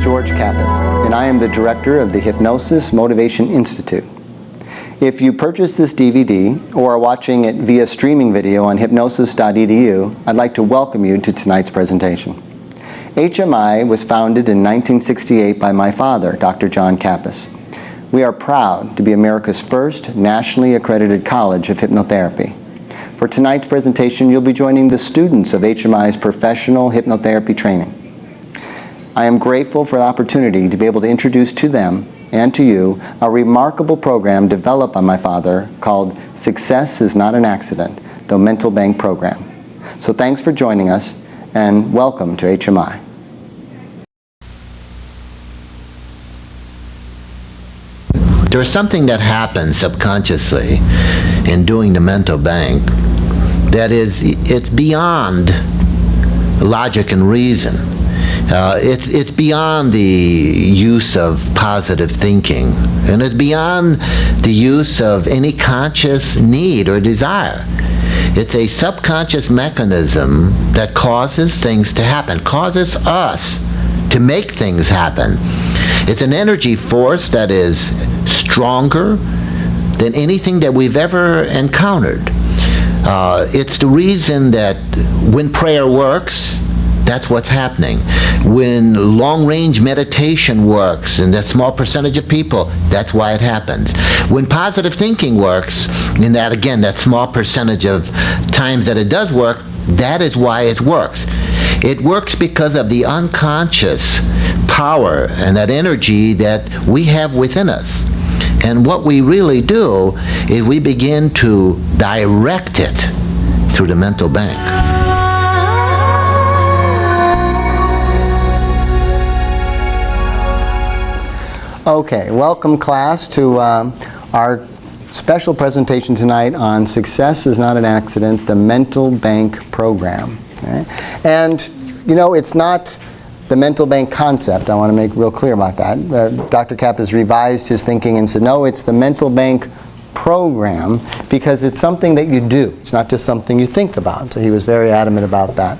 George Kappas, and I am the director of the Hypnosis Motivation Institute. If you purchased this DVD or are watching it via streaming video on hypnosis.edu, I'd like to welcome you to tonight's presentation. HMI was founded in 1968 by my father, Dr. John Kappas. We are proud to be America's first nationally accredited college of hypnotherapy. For tonight's presentation, you'll be joining the students of HMI's professional hypnotherapy training. I am grateful for the opportunity to be able to introduce to them and to you a remarkable program developed by my father called Success is Not an Accident, the Mental Bank Program. So thanks for joining us and welcome to HMI. There's something that happens subconsciously in doing the mental bank that it's beyond logic and reason. It's beyond the use of positive thinking, and it's beyond the use of any conscious need or desire. It's a subconscious mechanism that causes things to happen, causes us to make things happen. It's an energy force that is stronger than anything that we've ever encountered. It's the reason that when prayer works, that's what's happening. When long-range meditation works, and that small percentage of people, that's why it happens. When positive thinking works, in that, again, that small percentage of times that it does work, that is why it works. It works because of the unconscious power and that energy that we have within us. And what we really do is we begin to direct it through the mental bank. Okay, welcome class to our special presentation tonight on Success is Not an Accident, the Mental Bank Program. Okay? And you know, it's not the mental bank concept. I want to make real clear about that. Dr. Kappas revised his thinking and said, no, it's the mental bank program because it's something that you do. It's not just something you think about. So he was very adamant about that.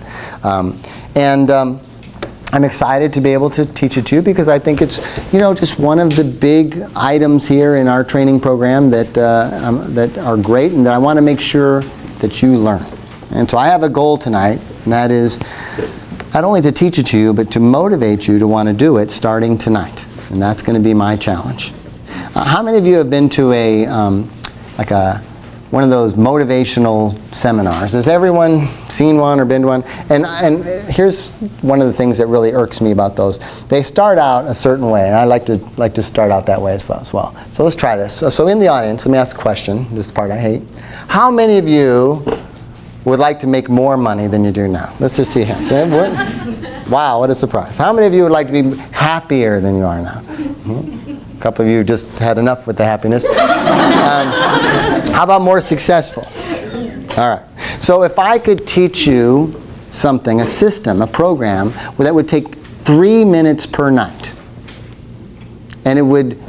I'm excited to be able to teach it to you because I think it's, you know, just one of the big items here in our training program that are great and that I want to make sure that you learn. And so I have a goal tonight, and that is not only to teach it to you, but to motivate you to want to do it starting tonight. And that's going to be my challenge. How many of you have been to one of those motivational seminars? Has everyone seen one or been to one? And here's one of the things that really irks me about those. They start out a certain way, and I like to start out that way as well. So let's try this. So in the audience, let me ask a question. This is the part I hate. How many of you would like to make more money than you do now? Let's just see hands. Wow, what a surprise. How many of you would like to be happier than you are now? A couple of you just had enough with the happiness. How about more successful? All right. So if I could teach you something, a system, a program, that would take 3 minutes per night, and it would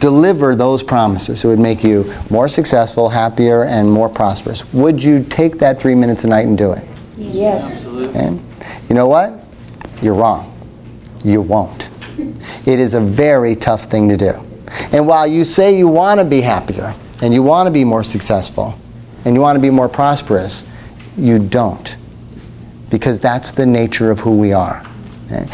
deliver those promises. It would make you more successful, happier, and more prosperous. Would you take that 3 minutes a night and do it? Yes. Absolutely. Okay? You know what? You're wrong. You won't. It is a very tough thing to do. And while you say you want to be happier, and you want to be more successful, and you want to be more prosperous, you don't. Because that's the nature of who we are. Okay?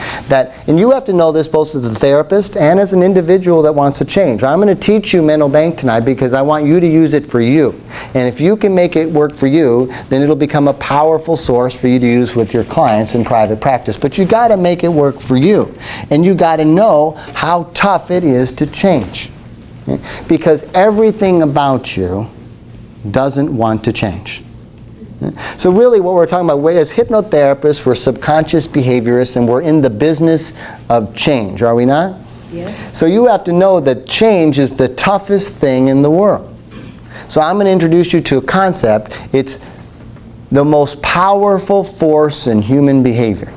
And you have to know this both as a therapist and as an individual that wants to change. I'm going to teach you mental bank tonight because I want you to use it for you. And if you can make it work for you, then it'll become a powerful source for you to use with your clients in private practice. But you got to make it work for you. And you got to know how tough it is to change. Okay? Because everything about you doesn't want to change. So really what we're talking about, as hypnotherapists, we're subconscious behaviorists, and we're in the business of change, are we not? Yes. So you have to know that change is the toughest thing in the world. So I'm going to introduce you to a concept. It's the most powerful force in human behavior.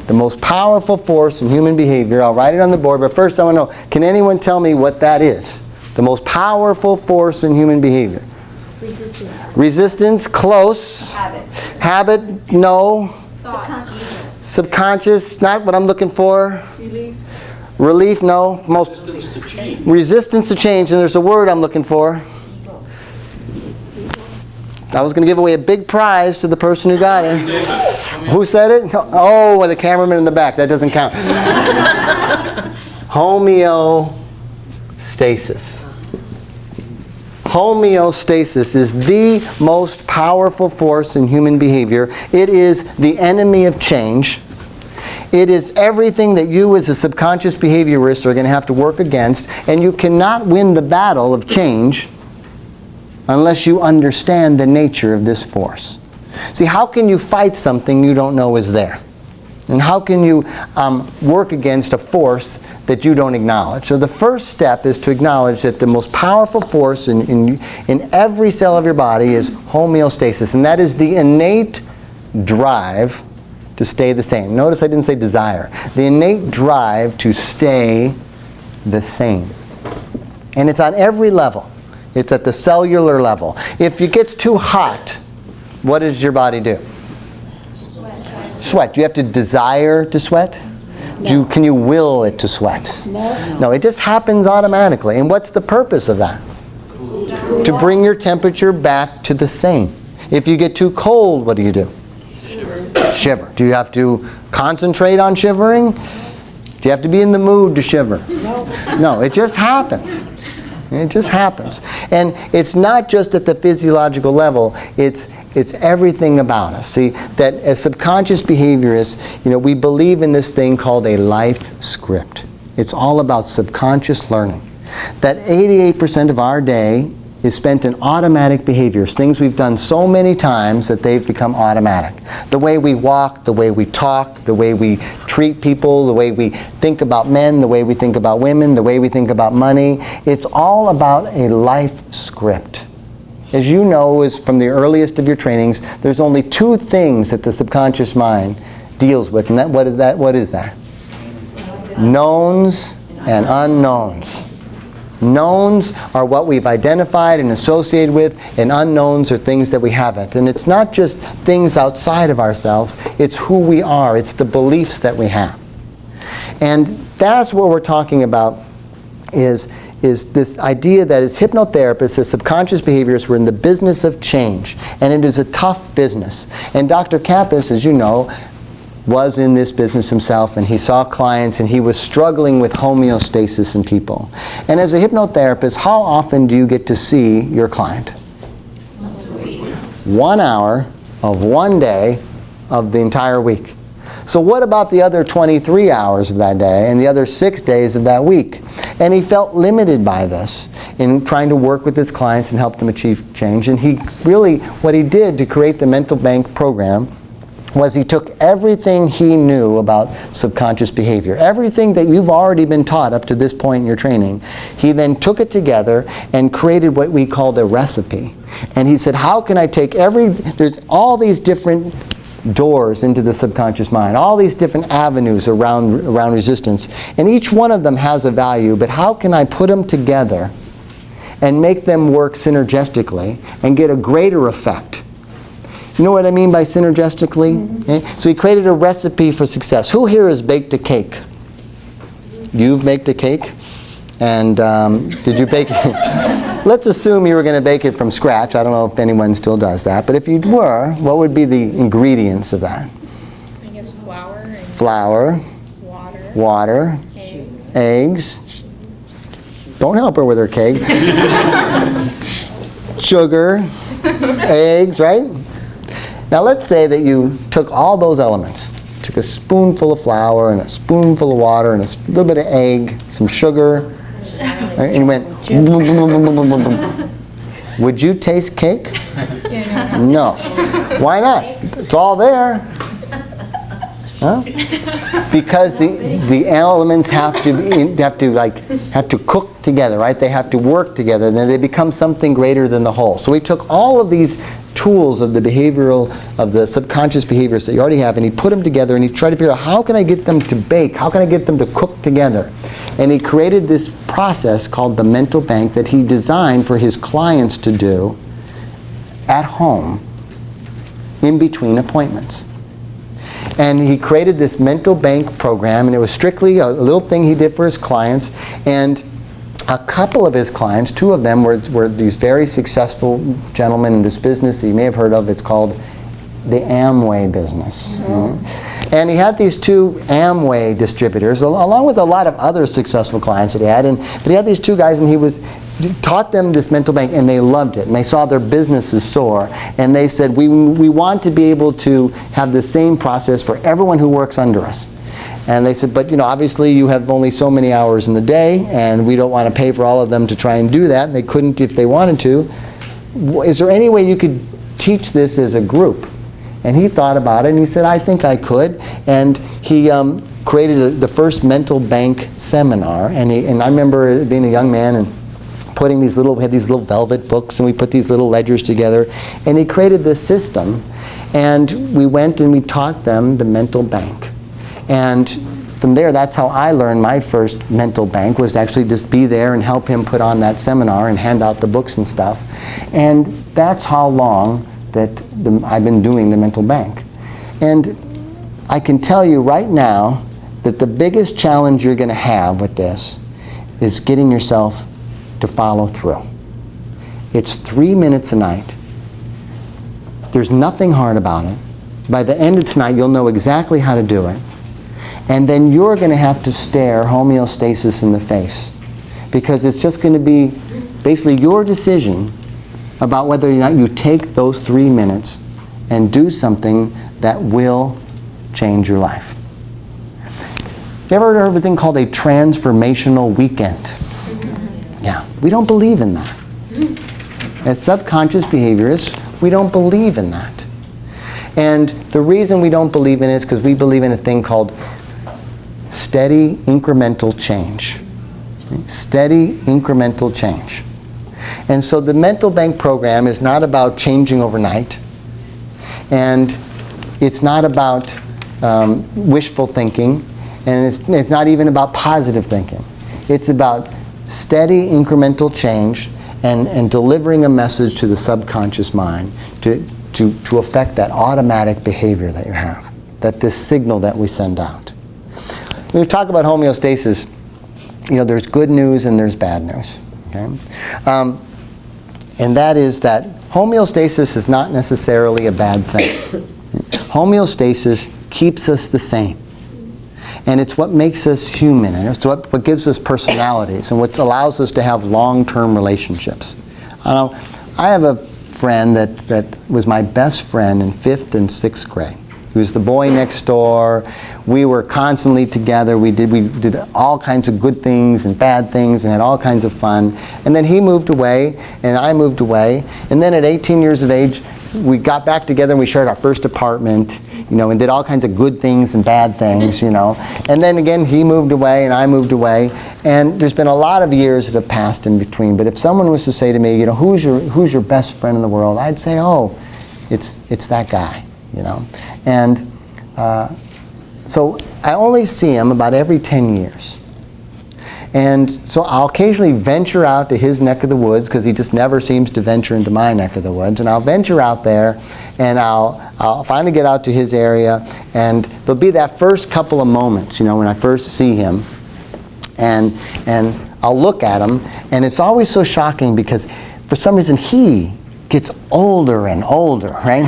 The most powerful force in human behavior. I'll write it on the board, but first I want to know, can anyone tell me what that is? The most powerful force in human behavior. Resistance. Resistance, close. Habit. Habit, no. Thought. Subconscious, not what I'm looking for. Relief, no. Resistance to change. Resistance to change, and there's a word I'm looking for. I was going to give away a big prize to the person who got it. Who said it? Oh, the cameraman in the back. That doesn't count. Homeostasis. Homeostasis is the most powerful force in human behavior. It is the enemy of change. It is everything that you as a subconscious behaviorist are going to have to work against, and you cannot win the battle of change unless you understand the nature of this force. See, how can you fight something you don't know is there? And how can you work against a force that you don't acknowledge? So the first step is to acknowledge that the most powerful force in every cell of your body is homeostasis, and that is the innate drive to stay the same. Notice I didn't say desire. The innate drive to stay the same. And it's on every level. It's at the cellular level. If it gets too hot, what does your body do? Sweat. Do you have to desire to sweat? No. Can you will it to sweat? No, it just happens automatically. And what's the purpose of that? To bring your temperature back to the same. If you get too cold, what do you do? Shiver. Do you have to concentrate on shivering? Do you have to be in the mood to shiver? No, it just happens. It just happens. And it's not just at the physiological level, it's everything about us. See, that as subconscious behaviorists, we believe in this thing called a life script. It's all about subconscious learning. That 88% of our day is spent in automatic behaviors, things we've done so many times that they've become automatic. The way we walk, the way we talk, the way we treat people, the way we think about men, the way we think about women, the way we think about money. It's all about a life script. As you know, is from the earliest of your trainings, there's only two things that the subconscious mind deals with, and what is that? Knowns and unknowns. Knowns are what we've identified and associated with, and unknowns are things that we haven't. And it's not just things outside of ourselves, it's who we are, it's the beliefs that we have. And that's what we're talking about is this idea that as hypnotherapists, as subconscious behaviorists, we're in the business of change. And it is a tough business. And Dr. Kappas, as you know, was in this business himself, and he saw clients, and he was struggling with homeostasis in people. And as a hypnotherapist, how often do you get to see your client? 1 hour of one day of the entire week. So what about the other 23 hours of that day and the other 6 days of that week? And he felt limited by this in trying to work with his clients and help them achieve change. And he really, what he did to create the Mental Bank program was he took everything he knew about subconscious behavior, everything that you've already been taught up to this point in your training. He then took it together and created what we called a recipe. And he said, how can I take there's all these different doors into the subconscious mind, all these different avenues around resistance, and each one of them has a value, but how can I put them together and make them work synergistically and get a greater effect? You know what I mean by synergistically? Mm-hmm. Okay? So he created a recipe for success. Who here has baked a cake? You've baked a cake? And did you bake it? Let's assume you were going to bake it from scratch. I don't know if anyone still does that. But if you were, what would be the ingredients of that? I guess flour. Flour. Water. Eggs. Don't help her with her cake. Sugar. Eggs, right? Now let's say that you took all those elements, took a spoonful of flour and a spoonful of water and a little bit of egg, some sugar, right, and you went, boom, boom, boom, boom, boom, boom, boom. Would you taste cake? No. Why not? It's all there. Huh? Because the elements have to cook together, right? They have to work together, and then they become something greater than the whole. So he took all of these tools of the subconscious behaviors that you already have, and he put them together, and he tried to figure out, how can I get them to bake? How can I get them to cook together? And he created this process called the Mental Bank that he designed for his clients to do at home in between appointments. And he created this mental bank program, and it was strictly a little thing he did for his clients. And a couple of his clients, two of them were these very successful gentlemen in this business that you may have heard of. It's called the Amway business. And he had these two Amway distributors, along with a lot of other successful clients that he had. But he had these two guys, and he taught them this mental bank, and they loved it. And they saw their businesses soar. And they said, we want to be able to have the same process for everyone who works under us. And they said, but obviously you have only so many hours in the day, and we don't want to pay for all of them to try and do that. And they couldn't if they wanted to. Is there any way you could teach this as a group? And he thought about it, and he said, I think I could. And he created the first mental bank seminar. And I remember being a young man and we had these little velvet books, and we put these little ledgers together. And he created this system, and we went and we taught them the mental bank. And from there, that's how I learned my first mental bank, was to actually just be there and help him put on that seminar and hand out the books and stuff. And that's how long that I've been doing the mental bank. And I can tell you right now that the biggest challenge you're going to have with this is getting yourself to follow through. It's 3 minutes a night. There's nothing hard about it. By the end of tonight, you'll know exactly how to do it. And then you're going to have to stare homeostasis in the face, because it's just going to be basically your decision about whether or not you take those 3 minutes and do something that will change your life. You ever heard of a thing called a transformational weekend? Yeah, we don't believe in that. As subconscious behaviorists, we don't believe in that. And the reason we don't believe in it is because we believe in a thing called steady incremental change. Steady incremental change. And so the mental bank program is not about changing overnight, and it's not about wishful thinking, and it's not even about positive thinking. It's about steady incremental change and delivering a message to the subconscious mind to affect that automatic behavior that you have, this signal that we send out. When we talk about homeostasis, there's good news and there's bad news. Okay? And that is that homeostasis is not necessarily a bad thing. Homeostasis keeps us the same. And it's what makes us human, and it's what gives us personalities, and what allows us to have long-term relationships. I have a friend that was my best friend in 5th and 6th grade. He was the boy next door. We were constantly together. We did all kinds of good things and bad things and had all kinds of fun. And then he moved away, and I moved away. And then at 18 years of age, we got back together and we shared our first apartment, and did all kinds of good things and bad things, And then again, he moved away and I moved away. And there's been a lot of years that have passed in between. But if someone was to say to me, who's your best friend in the world? I'd say, oh, it's that guy, And so I only see him about every 10 years. And so I'll occasionally venture out to his neck of the woods, because he just never seems to venture into my neck of the woods. And I'll venture out there, and I'll finally get out to his area, and there'll be that first couple of moments, when I first see him, and I'll look at him, and it's always so shocking because for some reason he gets older and older, right?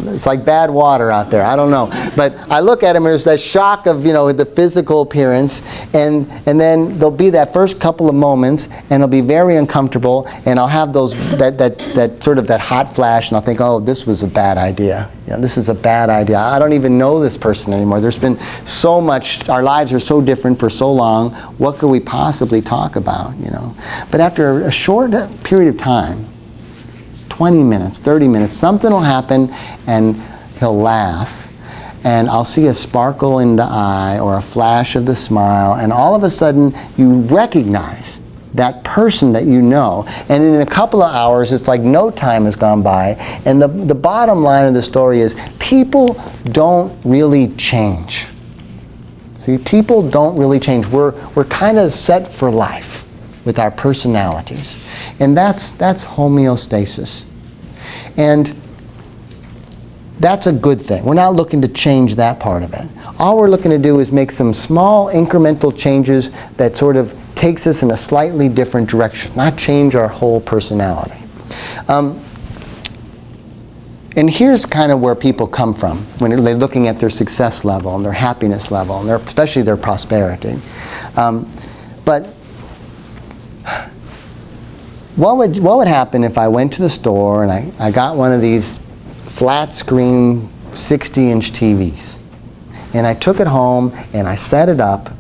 It's like bad water out there. I don't know. But I look at him, and there's that shock of, the physical appearance. And then there'll be that first couple of moments, and it'll be very uncomfortable. And I'll have that sort of that hot flash, and I'll think, oh, this was a bad idea. This is a bad idea. I don't even know this person anymore. There's been so much. Our lives are so different for so long. What could we possibly talk about, But after a short period of time, 20 minutes, 30 minutes, something will happen, and he'll laugh, and I'll see a sparkle in the eye or a flash of the smile, and all of a sudden you recognize that person that you know, and in a couple of hours it's like no time has gone by. And the bottom line of the story is people don't really change. See, people don't really change. We're kind of set for life with our personalities. And that's homeostasis. And That's a good thing. We're not looking to change that part of it. All we're looking to do is make some small incremental changes that sort of takes us in a slightly different direction, not change our whole personality. And here's kind of where people come from when they're looking at their success level and their happiness level, and especially their prosperity. But what would happen if I went to the store and I got one of these flat screen 60-inch TVs, and I took it home and I set it up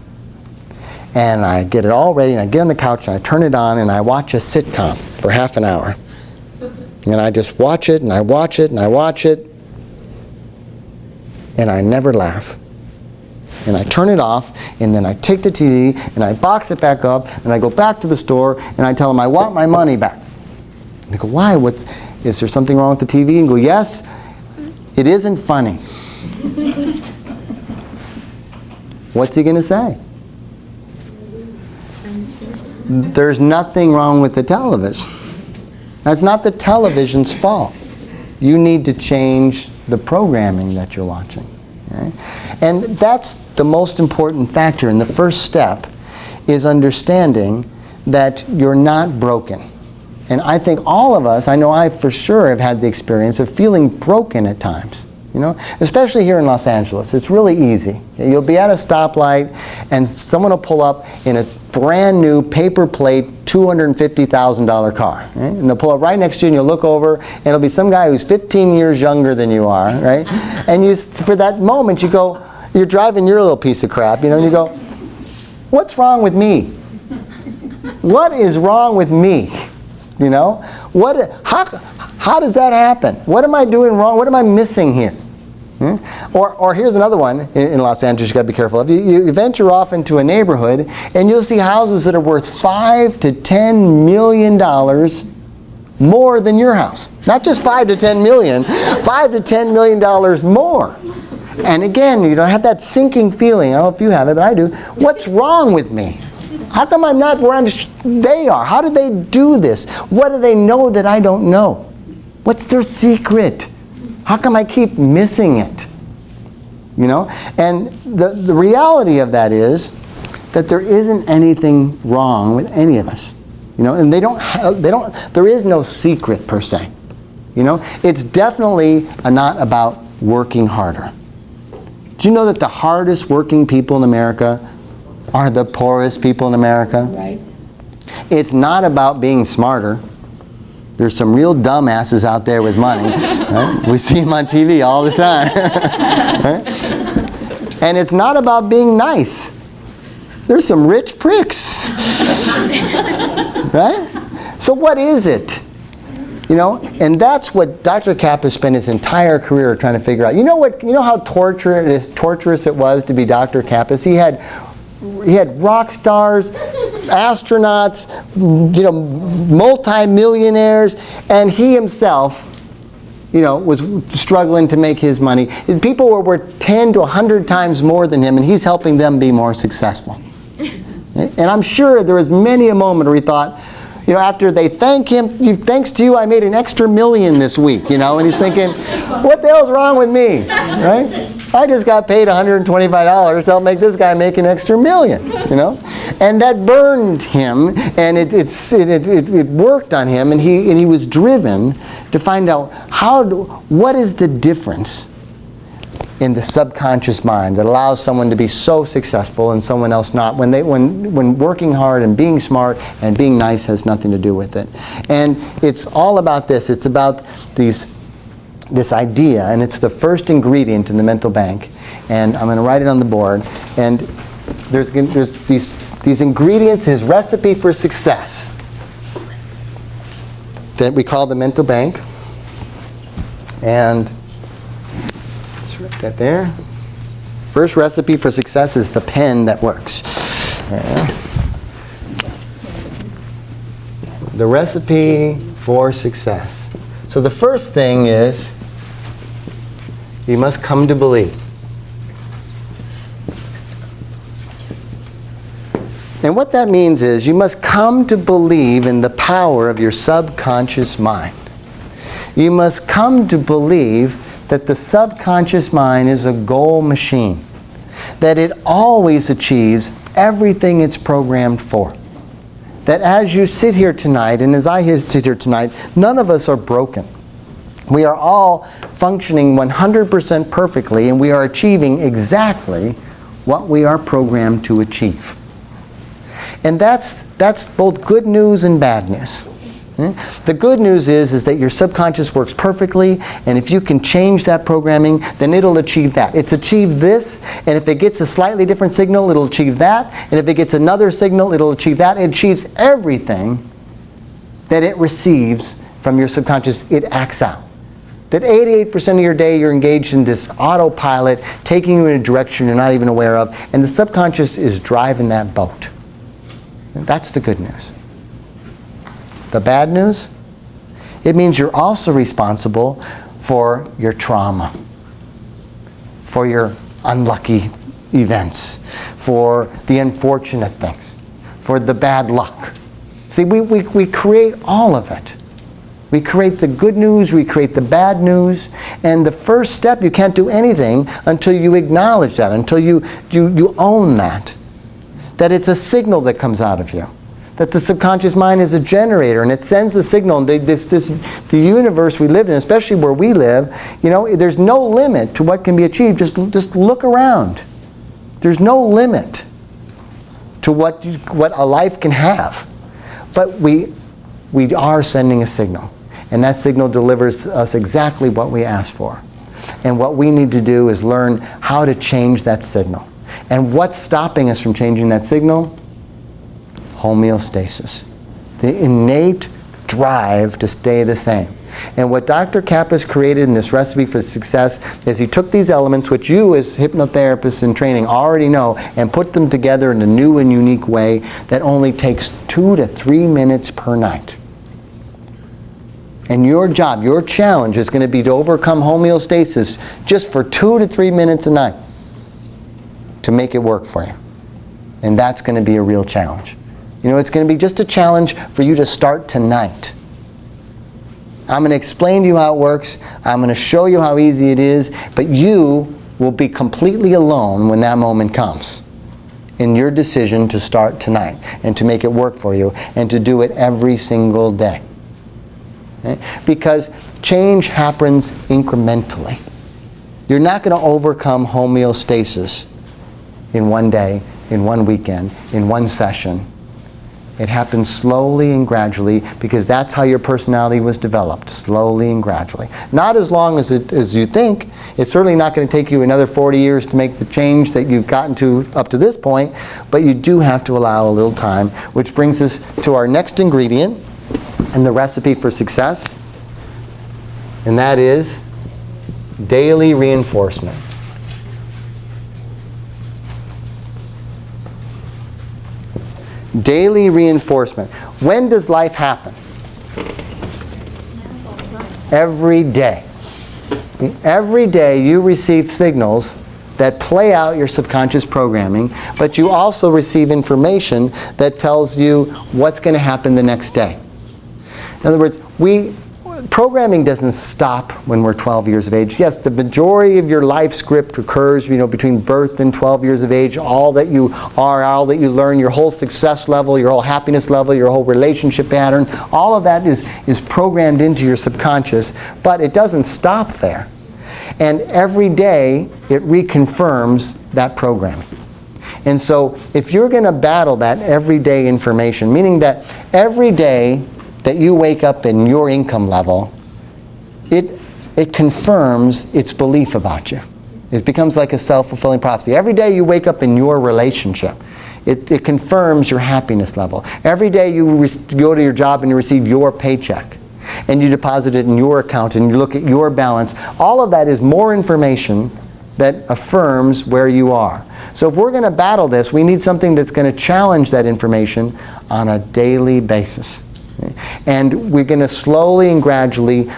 and I get it all ready and I get on the couch and I turn it on and I watch a sitcom for half an hour, and I just watch it and I watch it and I watch it, and I never laugh. And I turn it off, and then I take the TV and I box it back up and I go back to the store and I tell them I want my money back. They go, why? Is there something wrong with the TV? And go, yes, it isn't funny. What's he going to say? There's nothing wrong with the television. That's not the television's fault. You need to change the programming that you're watching. Okay? And that's the most important factor. And the first step is understanding that you're not broken. And I think all of us, I know I for sure have had the experience of feeling broken at times. You know, especially here in Los Angeles, it's really easy. You'll be at a stoplight and someone will pull up in a brand new paper plate $250,000 car, right? And they'll pull up right next to you and you'll look over and it'll be some guy who's 15 years younger than you are, right? And you, for that moment, you go, you're driving your little piece of crap, you know, and you go, what's wrong with me? What is wrong with me? You know, how does that happen? What am I doing wrong? What am I missing here? Or here's another one in Los Angeles you've got to be careful of. You venture off into a neighborhood and you'll see houses that are worth $5 to $10 million more than your house. Not just $5 to $10 million, $5 to $10 million more. And again, you don't have that sinking feeling. I don't know if you have it, but I do. What's wrong with me? How come I'm not where they are? How did they do this? What do they know that I don't know? What's their secret? How come I keep missing it? You know? And the reality of that is that there isn't anything wrong with any of us. You know, and there is no secret per se. You know? It's definitely not about working harder. Do you know that the hardest working people in America are the poorest people in America? Right. It's not about being smarter. There's some real dumbasses out there with money. Right? We see them on TV all the time. Right? And it's not about being nice. There's some rich pricks. Right? So what is it? You know, and that's what Dr. Kappas spent his entire career trying to figure out. You know how torturous it was to be Dr. Kappas? He had rock stars, astronauts, you know, multi-millionaires, and he himself, you know, was struggling to make his money. People were worth 10 to 100 times more than him, and he's helping them be more successful. And I'm sure there was many a moment where he thought, you know, after they thank him, thanks to you, I made an extra $1 million this week, you know, and he's thinking, what the hell's wrong with me, right? I just got paid $125 to help make this guy make an extra $1 million, you know? And that burned him, and it worked on him, and he was driven to find out what is the difference in the subconscious mind that allows someone to be so successful and someone else not, when working hard and being smart and being nice has nothing to do with it. And it's all about this. It's about this idea, and it's the first ingredient in the mental bank. And I'm going to write it on the board. And there's these ingredients, his recipe for success, that we call the mental bank. And let's write that there. First recipe for success is the pen that works. The recipe for success. So the first thing is you must come to believe. And what that means is you must come to believe in the power of your subconscious mind. You must come to believe that the subconscious mind is a goal machine, that it always achieves everything it's programmed for. That as you sit here tonight, and as I sit here tonight, none of us are broken. We are all functioning 100% perfectly, and we are achieving exactly what we are programmed to achieve. And that's both good news and bad news. The good news is that your subconscious works perfectly, and if you can change that programming, then it'll achieve that. It's achieved this, and if it gets a slightly different signal, it'll achieve that, and if it gets another signal, it'll achieve that. It achieves everything that it receives from your subconscious. It acts out. That 88% of your day you're engaged in this autopilot, taking you in a direction you're not even aware of, and the subconscious is driving that boat. And that's the good news. The bad news? It means you're also responsible for your trauma, for your unlucky events, for the unfortunate things, for the bad luck. See, we create all of it. We create the good news, we create the bad news, and the first step, you can't do anything until you acknowledge that, until you own that. That it's a signal that comes out of you. That the subconscious mind is a generator, and it sends a signal. And the universe we live in, especially where we live, there's no limit to what can be achieved. Just look around. There's no limit to what a life can have. But we are sending a signal. And that signal delivers us exactly what we ask for. And what we need to do is learn how to change that signal. And what's stopping us from changing that signal? Homeostasis. The innate drive to stay the same. And what Dr. Kappas created in this recipe for success is he took these elements, which you as hypnotherapists in training already know, and put them together in a new and unique way that only takes 2 to 3 minutes per night. And your job, your challenge is going to be to overcome homeostasis just for 2 to 3 minutes a night to make it work for you. And that's going to be a real challenge. It's going to be just a challenge for you to start tonight. I'm going to explain to you how it works. I'm going to show you how easy it is. But you will be completely alone when that moment comes in your decision to start tonight and to make it work for you and to do it every single day. Okay? Because change happens incrementally. You're not going to overcome homeostasis in one day, in one weekend, in one session. It happens slowly and gradually because that's how your personality was developed, slowly and gradually. Not as long as you think. It's certainly not going to take you another 40 years to make the change that you've gotten to up to this point, but you do have to allow a little time, which brings us to our next ingredient in the recipe for success, and that is daily reinforcement. Daily reinforcement. When does life happen? Every day. Every day you receive signals that play out your subconscious programming, but you also receive information that tells you what's going to happen the next day. In other words, programming doesn't stop when we're 12 years of age. Yes, the majority of your life script occurs, between birth and 12 years of age. All that you are, all that you learn, your whole success level, your whole happiness level, your whole relationship pattern, all of that is programmed into your subconscious, but it doesn't stop there. And every day it reconfirms that programming. And so if you're going to battle that everyday information, meaning that every day that you wake up in your income level, it confirms its belief about you. It becomes like a self-fulfilling prophecy. Every day you wake up in your relationship, it confirms your happiness level. Every day you go to your job and you receive your paycheck, and you deposit it in your account and you look at your balance. All of that is more information that affirms where you are. So if we're going to battle this, we need something that's going to challenge that information on a daily basis. And we're going to slowly and gradually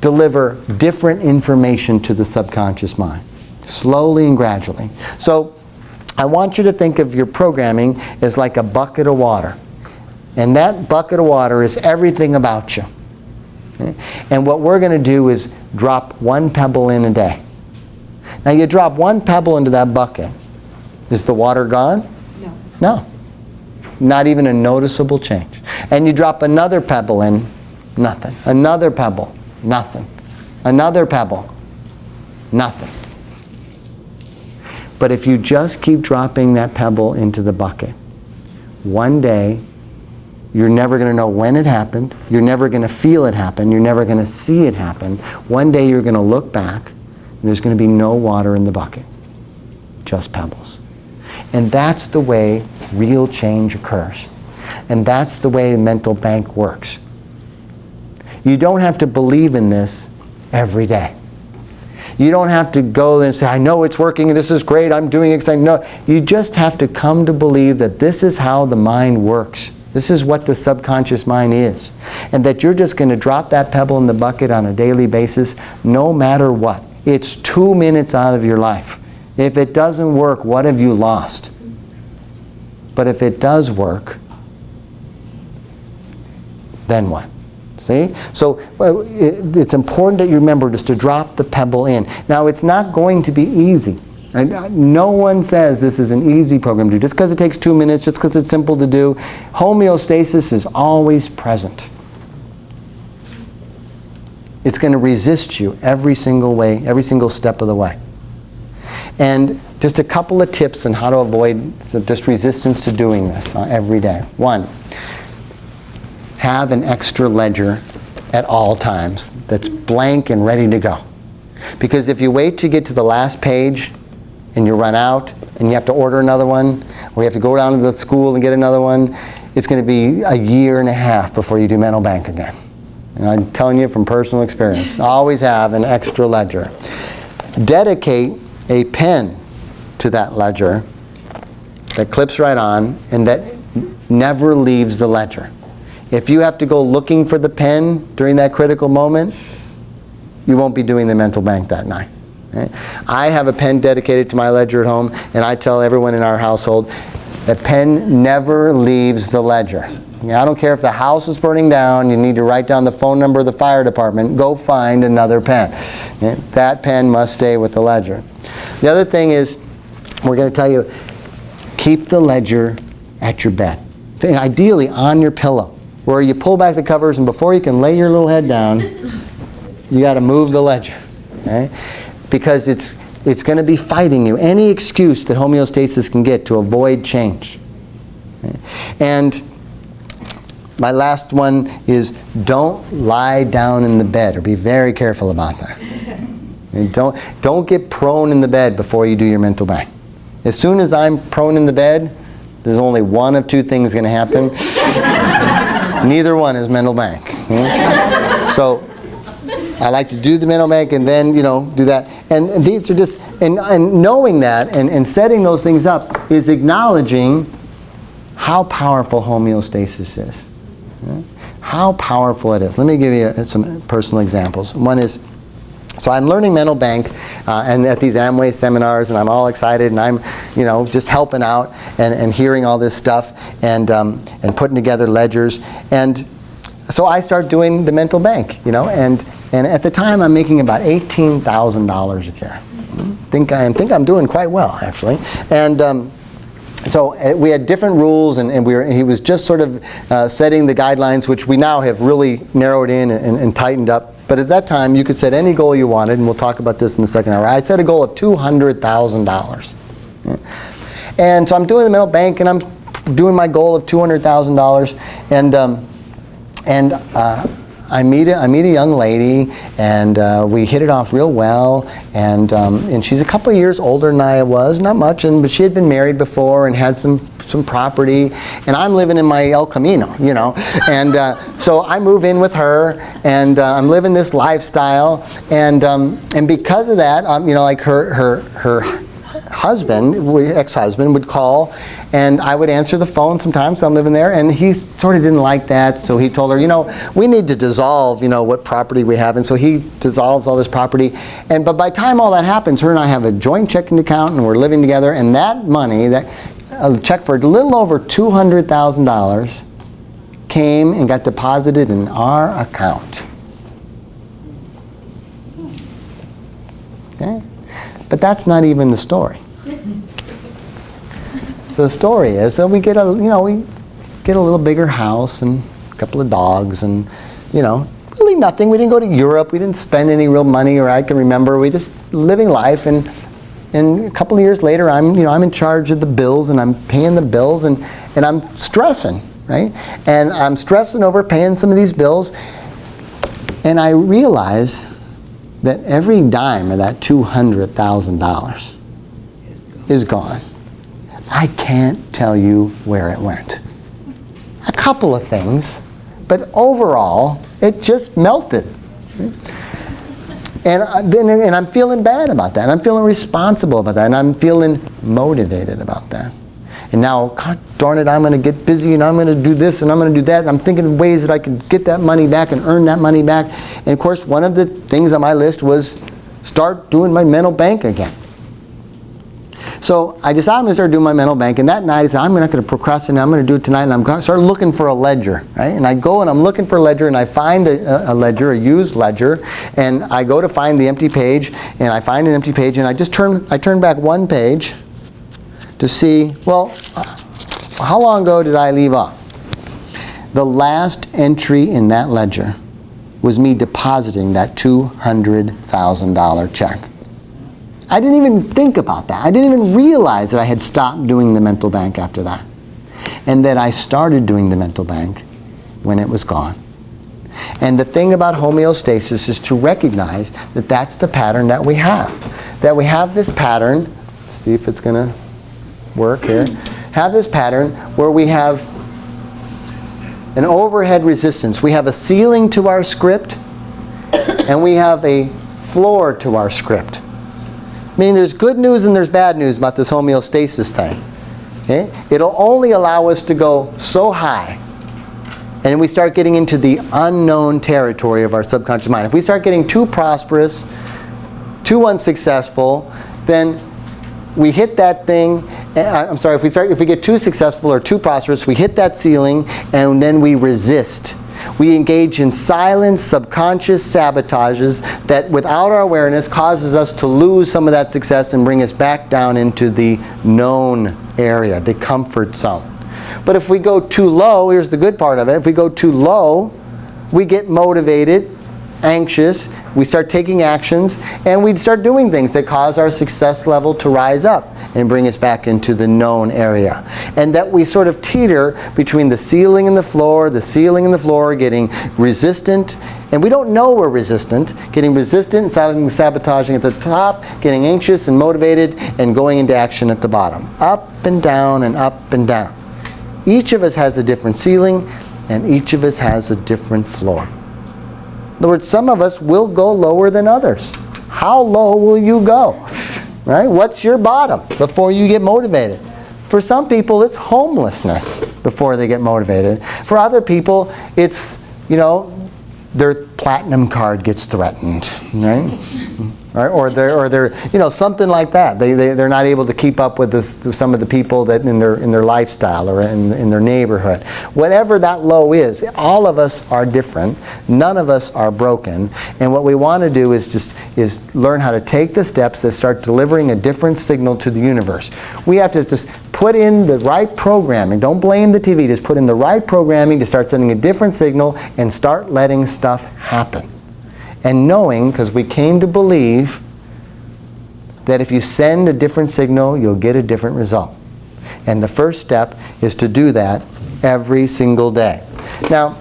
deliver different information to the subconscious mind. Slowly and gradually. So I want you to think of your programming as like a bucket of water. And that bucket of water is everything about you. Okay? And what we're going to do is drop one pebble in a day. Now you drop one pebble into that bucket. Is the water gone? No. No. Not even a noticeable change. And you drop another pebble in, nothing. Another pebble, nothing. Another pebble, nothing. But if you just keep dropping that pebble into the bucket, one day, you're never going to know when it happened. You're never going to feel it happen. You're never going to see it happen. One day you're going to look back, and there's going to be no water in the bucket, just pebbles. And that's the way real change occurs. And that's the way the mental bank works. You don't have to believe in this every day. You don't have to go and say, I know it's working, this is great, I'm doing it. No, you just have to come to believe that this is how the mind works. This is what the subconscious mind is. And that you're just going to drop that pebble in the bucket on a daily basis, no matter what. It's 2 minutes out of your life. If it doesn't work, what have you lost? But if it does work, then what? See? So it's important that you remember just to drop the pebble in. Now, it's not going to be easy. No one says this is an easy program to do. Just because it takes 2 minutes, just because it's simple to do. Homeostasis is always present. It's going to resist you every single way, every single step of the way. And just a couple of tips on how to avoid just resistance to doing this every day. One, have an extra ledger at all times that's blank and ready to go. Because if you wait to get to the last page and you run out and you have to order another one, or you have to go down to the school and get another one, it's going to be a year and a half before you do mental bank again. And I'm telling you from personal experience, always have an extra ledger. Dedicate a pen to that ledger that clips right on and that never leaves the ledger. If you have to go looking for the pen during that critical moment, you won't be doing the mental bank that night. Okay? I have a pen dedicated to my ledger at home, and I tell everyone in our household, the pen never leaves the ledger. Okay? I don't care if the house is burning down, you need to write down the phone number of the fire department, go find another pen. Okay? That pen must stay with the ledger. The other thing is, we're going to tell you, keep the ledger at your bed. Ideally on your pillow, where you pull back the covers and before you can lay your little head down, you got to move the ledger. Okay? Because it's going to be fighting you. Any excuse that homeostasis can get to avoid change. Okay? And my last one is don't lie down in the bed, or be very careful about that. And don't get prone in the bed before you do your mental bank. As soon as I'm prone in the bed, there's only one of two things going to happen. Neither one is mental bank. Okay? So I like to do the mental bank and then, do that. And these are just, and knowing that and setting those things up is acknowledging how powerful homeostasis is. Okay? How powerful it is. Let me give you some personal examples. One is, so I'm learning mental bank and at these Amway seminars, and I'm all excited, and I'm, just helping out and hearing all this stuff and putting together ledgers. And so I start doing the mental bank, and at the time I'm making about $18,000 a year. I think I'm doing quite well, actually. And so we had different rules, and he was just sort of setting the guidelines, which we now have really narrowed in and tightened up. But at that time, you could set any goal you wanted, and we'll talk about this in the second hour. I set a goal of $200,000. And so I'm doing the mental bank, and I'm doing my goal of $200,000. And I meet a young lady, and we hit it off real well. And she's a couple of years older than I was, not much, but she had been married before and had some property. And I'm living in my El Camino, And so I move in with her, and I'm living this lifestyle. And because of that, like her husband, ex-husband, would call, and I would answer the phone sometimes. I'm living there, and he sort of didn't like that, so he told her, we need to dissolve, what property we have, and so he dissolves all this property. But by the time all that happens, her and I have a joint checking account, and we're living together, and that money, a check for a little over $200,000, came and got deposited in our account. Okay? But that's not even the story. The story is that we get a little bigger house and a couple of dogs and, really nothing. We didn't go to Europe. We didn't spend any real money, or I can remember. We just living life, and a couple of years later, I'm in charge of the bills, and I'm paying the bills, and I'm stressing, right? And I'm stressing over paying some of these bills, and I realize that every dime of that $200,000 is gone. I can't tell you where it went. A couple of things, but overall, it just melted. And I'm feeling bad about that. And I'm feeling responsible about that. And I'm feeling motivated about that. And now, God darn it, I'm going to get busy and I'm going to do this and I'm going to do that. And I'm thinking of ways that I can get that money back and earn that money back. And of course, one of the things on my list was start doing my mental bank again. So I decided I'm going to start doing my mental bank, and that night I said, I'm not going to procrastinate, I'm going to do it tonight, and I'm going to start looking for a ledger, right? And I go and I'm looking for a ledger, and I find a ledger, a used ledger, and I go to find the empty page, and I find an empty page, and I turn back one page to see, well, how long ago did I leave off? The last entry in that ledger was me depositing that $200,000 check. I didn't even think about that. I didn't even realize that I had stopped doing the mental bank after that. And that I started doing the mental bank when it was gone. And the thing about homeostasis is to recognize that that's the pattern that we have. That we have this pattern, let's see if it's going to work here, have this pattern where we have an overhead resistance. We have a ceiling to our script, and we have a floor to our script. Meaning there's good news and there's bad news about this homeostasis thing. Okay? It'll only allow us to go so high, and we start getting into the unknown territory of our subconscious mind. If we start getting too prosperous, too unsuccessful, then we hit that thing. If we get too successful or too prosperous, we hit that ceiling, and then we resist. We engage in silent, subconscious sabotages that, without our awareness, causes us to lose some of that success and bring us back down into the known area, the comfort zone. But if we go too low, here's the good part of it, if we go too low, we get motivated, anxious, we start taking actions, and we start doing things that cause our success level to rise up and bring us back into the known area. And that we sort of teeter between the ceiling and the floor, getting resistant, and we don't know we're resistant, getting resistant and sabotaging at the top, getting anxious and motivated, and going into action at the bottom. Up and down and up and down. Each of us has a different ceiling, and each of us has a different floor. In other words, some of us will go lower than others. How low will you go? Right? What's your bottom before you get motivated? For some people, it's homelessness before they get motivated. For other people, it's, their platinum card gets threatened, right? Or they're something like that. They're not able to keep up with some of the people that in their lifestyle or in their neighborhood. Whatever that low is, all of us are different. None of us are broken. And what we want to do is learn how to take the steps that start delivering a different signal to the universe. We have to just put in the right programming. Don't blame the TV. Just put in the right programming to start sending a different signal and start letting stuff happen. And knowing, because we came to believe, that if you send a different signal, you'll get a different result. And the first step is to do that every single day. Now,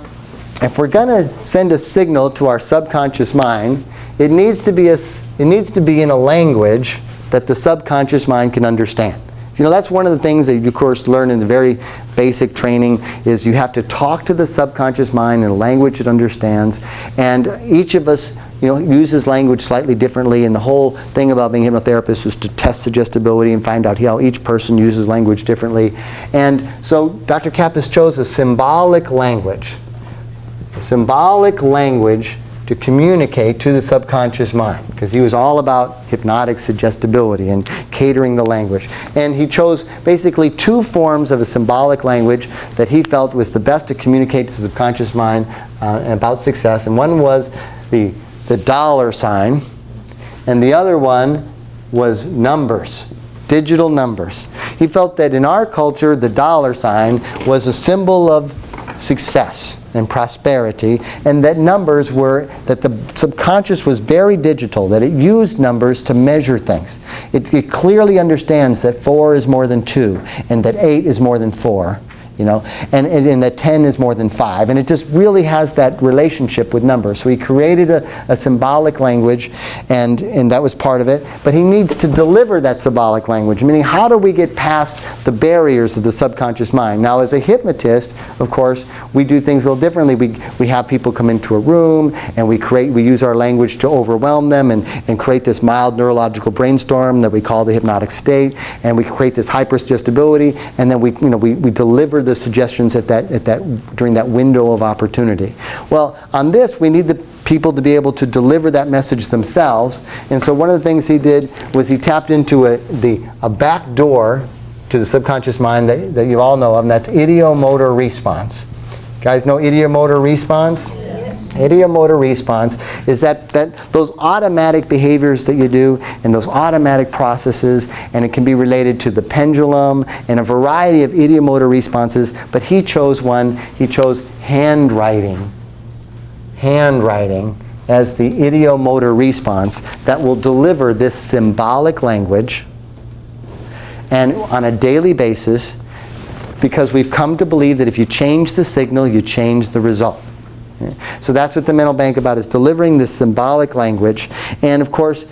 if we're going to send a signal to our subconscious mind, it needs to be in a language that the subconscious mind can understand. That's one of the things that you, of course, learn in the very basic training is you have to talk to the subconscious mind in a language it understands. And each of us, uses language slightly differently. And the whole thing about being a hypnotherapist is to test suggestibility and find out how each person uses language differently. And so Dr. Kappas chose a symbolic language. A symbolic language to communicate to the subconscious mind, because he was all about hypnotic suggestibility and catering the language. And he chose basically two forms of a symbolic language that he felt was the best to communicate to the subconscious mind about success. And one was the dollar sign, and the other one was numbers, digital numbers. He felt that in our culture, the dollar sign was a symbol of success and prosperity, and that numbers were, that the subconscious was very digital, that it used numbers to measure things. It clearly understands that 4 is more than 2, and that 8 is more than 4. You know, and that 10 is more than 5, and it just really has that relationship with numbers. So he created a symbolic language, and that was part of it. But he needs to deliver that symbolic language, meaning how do we get past the barriers of the subconscious mind? Now, as a hypnotist, of course, we do things a little differently. We have people come into a room, and we use our language to overwhelm them and create this mild neurological brainstorm that we call the hypnotic state, and we create this hypersuggestibility, and then we deliver the suggestions during that window of opportunity. Well, on this, we need the people to be able to deliver that message themselves. And so one of the things he did was he tapped into a back door to the subconscious mind that you all know of, and that's ideomotor response. Guys know ideomotor response? Ideomotor response is that those automatic behaviors that you do and those automatic processes, and it can be related to the pendulum and a variety of ideomotor responses, but he chose handwriting. Handwriting as the ideomotor response that will deliver this symbolic language, and on a daily basis, because we've come to believe that if you change the signal, you change the result. So that's what the mental bank about, is delivering this symbolic language. And of course,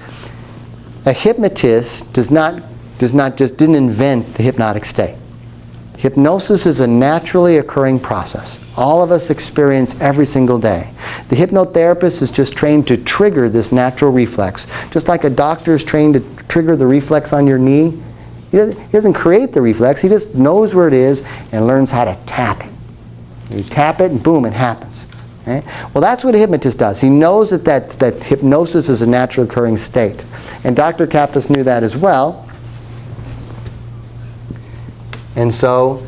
a hypnotist didn't invent the hypnotic state. Hypnosis is a naturally occurring process. All of us experience every single day. The hypnotherapist is just trained to trigger this natural reflex. Just like a doctor is trained to trigger the reflex on your knee. He doesn't create the reflex, he just knows where it is and learns how to tap it. You tap it and boom, it happens. Okay? Well, that's what a hypnotist does. He knows that hypnosis is a naturally occurring state. And Dr. Kappas knew that as well. And so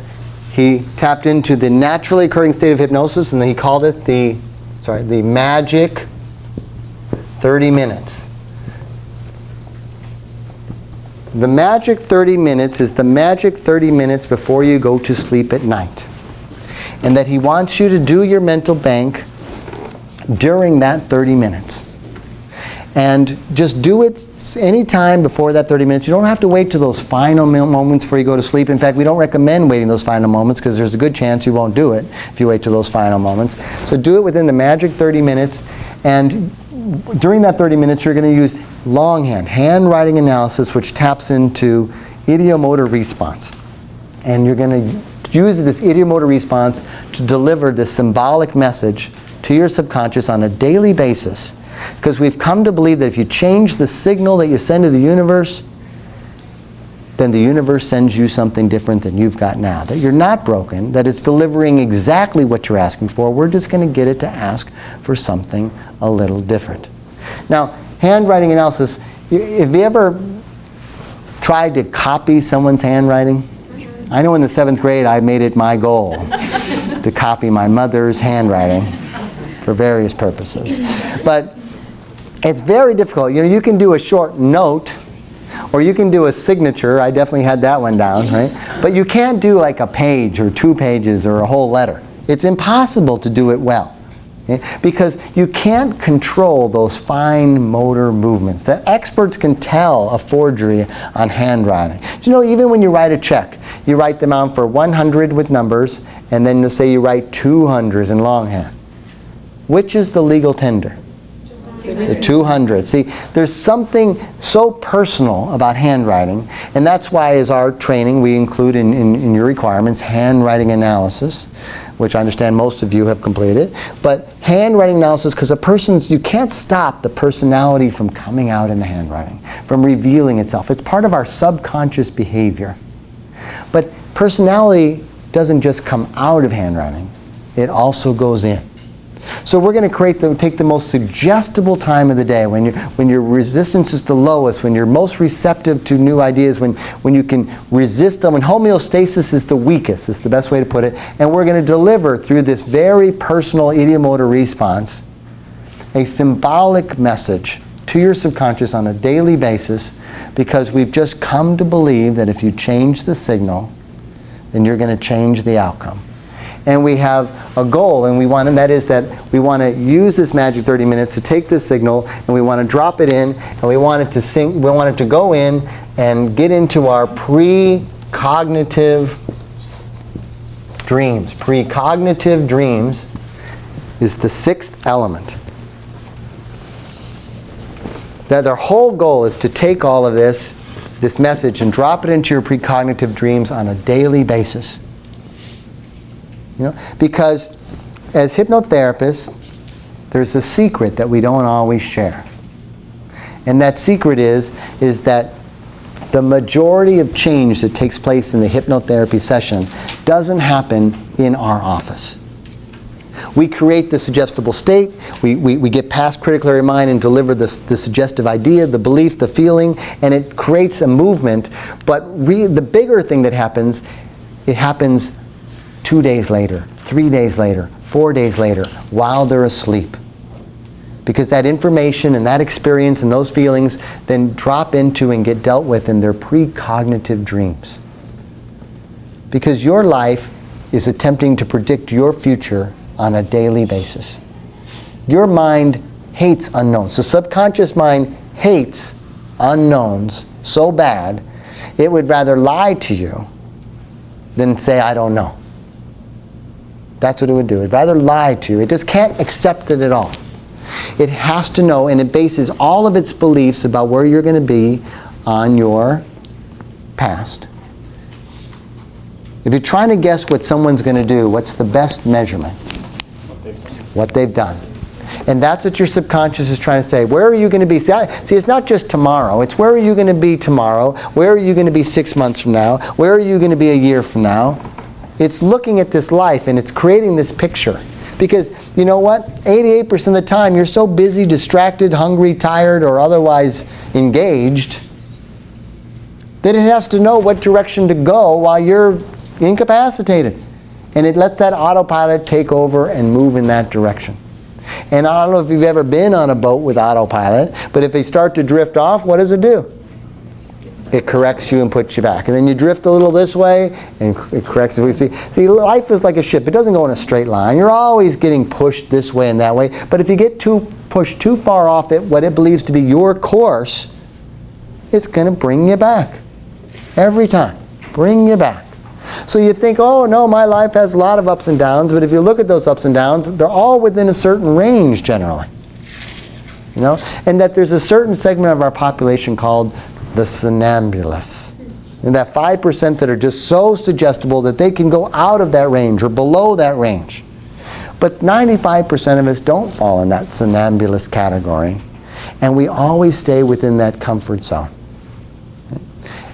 he tapped into the naturally occurring state of hypnosis, and he called it the magic 30 minutes. The magic 30 minutes is the magic 30 minutes before you go to sleep at night. And that he wants you to do your mental bank during that 30 minutes. And just do it any time before that 30 minutes. You don't have to wait till those final moments before you go to sleep. In fact, we don't recommend waiting those final moments because there's a good chance you won't do it if you wait till those final moments. So do it within the magic 30 minutes. And during that 30 minutes, you're going to use longhand, handwriting analysis, which taps into ideomotor response. And you're going to use this ideomotor response to deliver this symbolic message to your subconscious on a daily basis. Because we've come to believe that if you change the signal that you send to the universe, then the universe sends you something different than you've got now. That you're not broken, that it's delivering exactly what you're asking for. We're just going to get it to ask for something a little different. Now, handwriting analysis, have you ever tried to copy someone's handwriting? I know in the 7th grade I made it my goal to copy my mother's handwriting for various purposes. But it's very difficult. You know, you can do a short note, or you can do a signature. I definitely had that one down, right? But you can't do like a page or 2 pages or a whole letter. It's impossible to do it well. Okay? Because you can't control those fine motor movements. That experts can tell a forgery on handwriting. Do you know, even when you write a check, you write them out for 100 with numbers, and then say you write 200 in longhand. Which is the legal tender? The 200. See, there's something so personal about handwriting, and that's why as our training we include in your requirements handwriting analysis, which I understand most of you have completed. But handwriting analysis, because you can't stop the personality from coming out in the handwriting, from revealing itself. It's part of our subconscious behavior. But personality doesn't just come out of handwriting, it also goes in. So we're going to take the most suggestible time of the day, when your resistance is the lowest, when you're most receptive to new ideas, when you can resist them, when homeostasis is the weakest, is the best way to put it. And we're going to deliver through this very personal ideomotor response a symbolic message to your subconscious on a daily basis, because we've just come to believe that if you change the signal, then you're going to change the outcome. And we have a goal, and that is that we want to use this magic 30 minutes to take this signal, and we want to drop it in, and we want it to sync, we want it to go in and get into our precognitive dreams. Precognitive dreams is the sixth element. That their whole goal is to take all of this message and drop it into your precognitive dreams on a daily basis. Because as hypnotherapists, there's a secret that we don't always share. And that secret is that the majority of change that takes place in the hypnotherapy session doesn't happen in our office. We create the suggestible state, we get past critical area mind and deliver the suggestive idea, the belief, the feeling, and it creates a movement. But the bigger thing that happens, it happens 2 days later, 3 days later, 4 days later, while they're asleep. Because that information and that experience and those feelings then drop into and get dealt with in their precognitive dreams. Because your life is attempting to predict your future on a daily basis. Your mind hates unknowns. The subconscious mind hates unknowns so bad, it would rather lie to you than say, I don't know. That's what it would do. It'd rather lie to you. It just can't accept it at all. It has to know, and it bases all of its beliefs about where you're going to be on your past. If you're trying to guess what someone's going to do, what's the best measurement? What they've done. And that's what your subconscious is trying to say. Where are you going to be? See, it's not just tomorrow. It's where are you going to be tomorrow? Where are you going to be 6 months from now? Where are you going to be a year from now? It's looking at this life and it's creating this picture. Because you know what? 88% of the time you're so busy, distracted, hungry, tired, or otherwise engaged that it has to know what direction to go while you're incapacitated. And it lets that autopilot take over and move in that direction. And I don't know if you've ever been on a boat with autopilot, but if they start to drift off, what does it do? It corrects you and puts you back. And then you drift a little this way, and it corrects you. See, life is like a ship. It doesn't go in a straight line. You're always getting pushed this way and that way. But if you get pushed too far off it, what it believes to be your course, it's going to bring you back. Every time. Bring you back. So you think, oh no, my life has a lot of ups and downs. But if you look at those ups and downs, they're all within a certain range generally. And that there's a certain segment of our population called the somnambulists. And that 5% that are just so suggestible that they can go out of that range or below that range. But 95% of us don't fall in that somnambulist category. And we always stay within that comfort zone.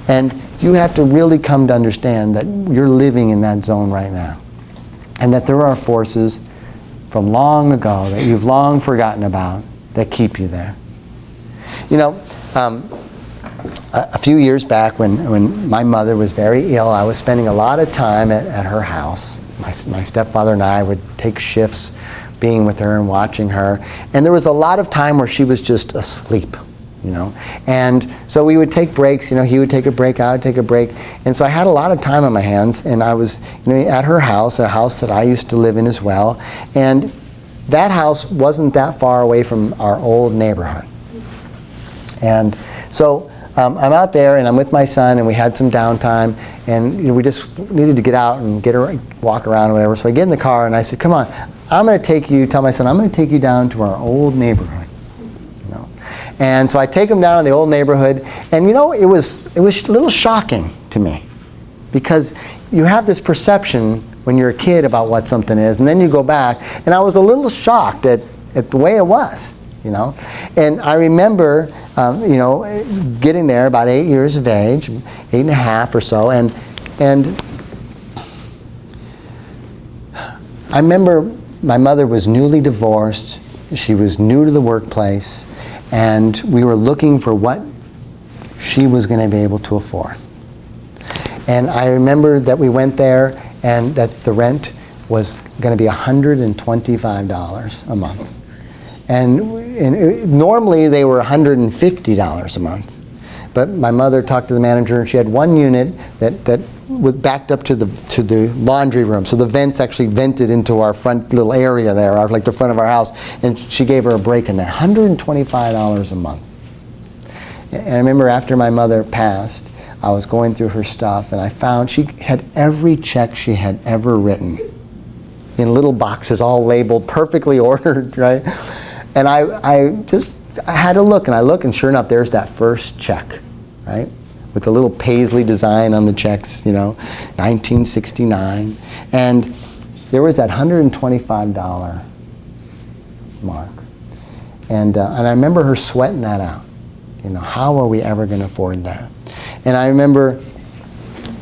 And you have to really come to understand that you're living in that zone right now. And that there are forces from long ago that you've long forgotten about that keep you there. A few years back when my mother was very ill, I was spending a lot of time at her house. My stepfather and I would take shifts being with her and watching her. And there was a lot of time where she was just asleep, And so we would take breaks, he would take a break, I would take a break. And so I had a lot of time on my hands, and I was at her house, a house that I used to live in as well. And that house wasn't that far away from our old neighborhood. And so I'm out there and I'm with my son and we had some downtime and we just needed to get out and walk around or whatever. So I get in the car and I said, come on, I'm going to tell my son, I'm going to take you down to our old neighborhood. And so I take him down to the old neighborhood and it was a little shocking to me because you have this perception when you're a kid about what something is and then you go back and I was a little shocked at the way it was. And I remember, getting there about 8 years of age, 8.5 or so, and I remember my mother was newly divorced, she was new to the workplace, and we were looking for what she was going to be able to afford. And I remember that we went there and that the rent was going to be $125 a month. Normally they were $150 a month. But my mother talked to the manager, and she had one unit that was backed up to the laundry room. So the vents actually vented into our front little area there, like the front of our house. And she gave her a break in there, $125 a month. And I remember after my mother passed, I was going through her stuff, and I found she had every check she had ever written in little boxes, all labeled, perfectly ordered, right? And I had to look, and I look, and sure enough, there's that first check, right? With the little paisley design on the checks, 1969. And there was that $125 mark. And I remember her sweating that out. How are we ever going to afford that? And I remember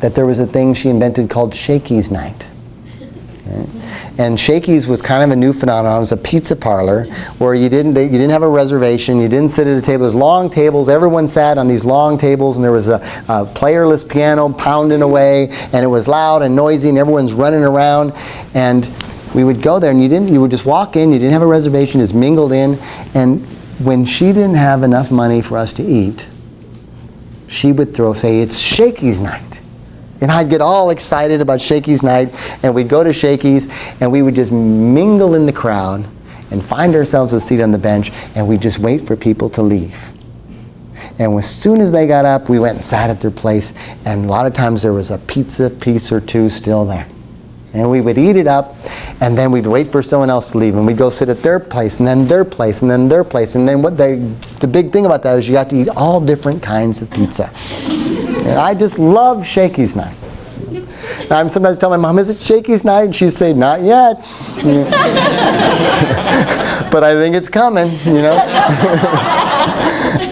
that there was a thing she invented called Shakey's Night. Right? And Shakey's was kind of a new phenomenon. It was a pizza parlor where you didn't have a reservation, you didn't sit at a table. There's long tables, everyone sat on these long tables, and there was a playerless piano pounding away, and it was loud and noisy, and everyone's running around. And we would go there, and you would just walk in, you didn't have a reservation, just mingled in. And when she didn't have enough money for us to eat, she would say, "It's Shakey's Night." And I'd get all excited about Shakey's Night, and we'd go to Shakey's, and we would just mingle in the crowd and find ourselves a seat on the bench, and we'd just wait for people to leave. And as soon as they got up, we went and sat at their place, and a lot of times there was a pizza piece or two still there. And we would eat it up, and then we'd wait for someone else to leave, and we'd go sit at their place, and then their place, and then their place. And then the big thing about that is you got to eat all different kinds of pizza. And I just love Shakey's Night. I sometimes tell my mom, "Is it Shakey's Night?" And she'd say, "Not yet." But I think it's coming,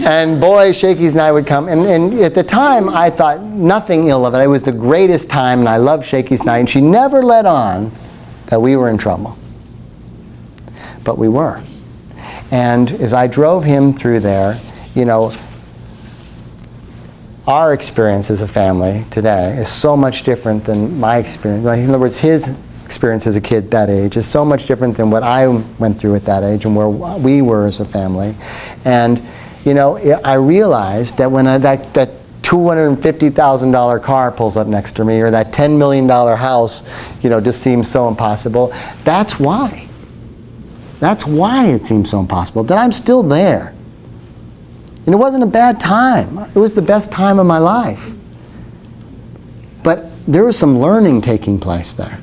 And boy, Shakey's Night would come. And at the time, I thought nothing ill of it. It was the greatest time, and I loved Shakey's Night. And she never let on that we were in trouble. But we were. And as I drove him through there, our experience as a family today is so much different than my experience. In other words, his experience as a kid that age is so much different than what I went through at that age and where we were as a family. And, I realized that when that $250,000 car pulls up next to me, or that $10 million house, just seems so impossible, that's why. That's why it seems so impossible, that I'm still there. And it wasn't a bad time. It was the best time of my life. But there was some learning taking place there,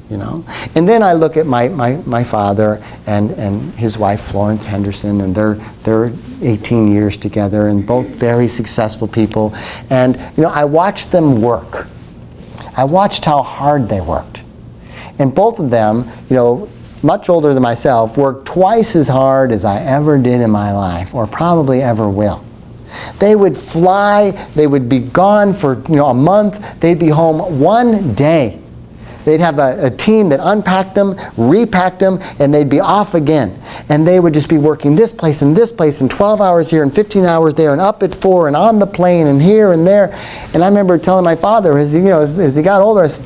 And then I look at my father and his wife, Florence Henderson, and they're 18 years together, and both very successful people. And, I watched them work. I watched how hard they worked. And both of them, much older than myself, worked twice as hard as I ever did in my life, or probably ever will. They would fly, they would be gone for a month, they'd be home one day. They'd have a team that unpacked them, repacked them, and they'd be off again. And they would just be working this place, and 12 hours here, and 15 hours there, and up at 4, and on the plane, and here and there. And I remember telling my father, as he got older, I said,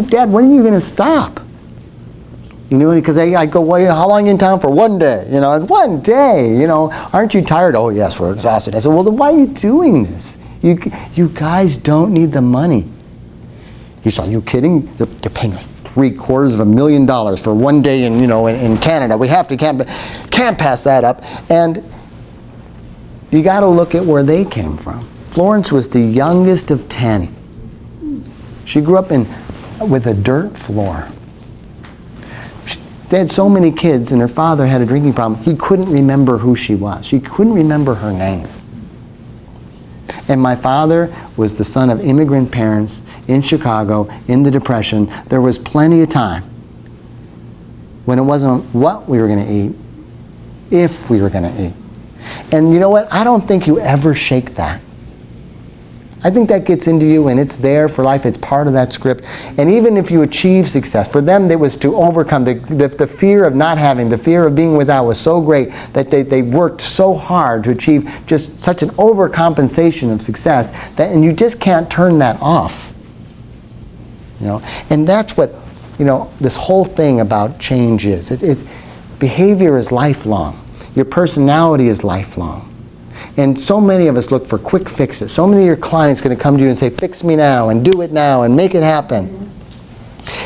Dad, when are you going to stop? Because I go, "Well, how long are you in town for?" "1 day." "1 day, aren't you tired?" "Oh, yes, we're exhausted." I said, "Well, then why are you doing this? You guys don't need the money." He said, "Are you kidding? They're paying us $750,000 for 1 day in Canada. We can't pass that up." And you got to look at where they came from. Florence was the youngest of 10. She grew up with a dirt floor. They had so many kids, and her father had a drinking problem. He couldn't remember who she was. She couldn't remember her name. And my father was the son of immigrant parents in Chicago in the Depression. There was plenty of time when it wasn't what we were going to eat, if we were going to eat. And you know what? I don't think you ever shake that. I think that gets into you, and it's there for life. It's part of that script. And even if you achieve success, for them it was to overcome the fear of not having, the fear of being without was so great that they worked so hard to achieve just such an overcompensation of success and you just can't turn that off. And that's what this whole thing about change is. Behavior is lifelong. Your personality is lifelong. And so many of us look for quick fixes. So many of your clients are going to come to you and say, fix me now, and do it now, and make it happen.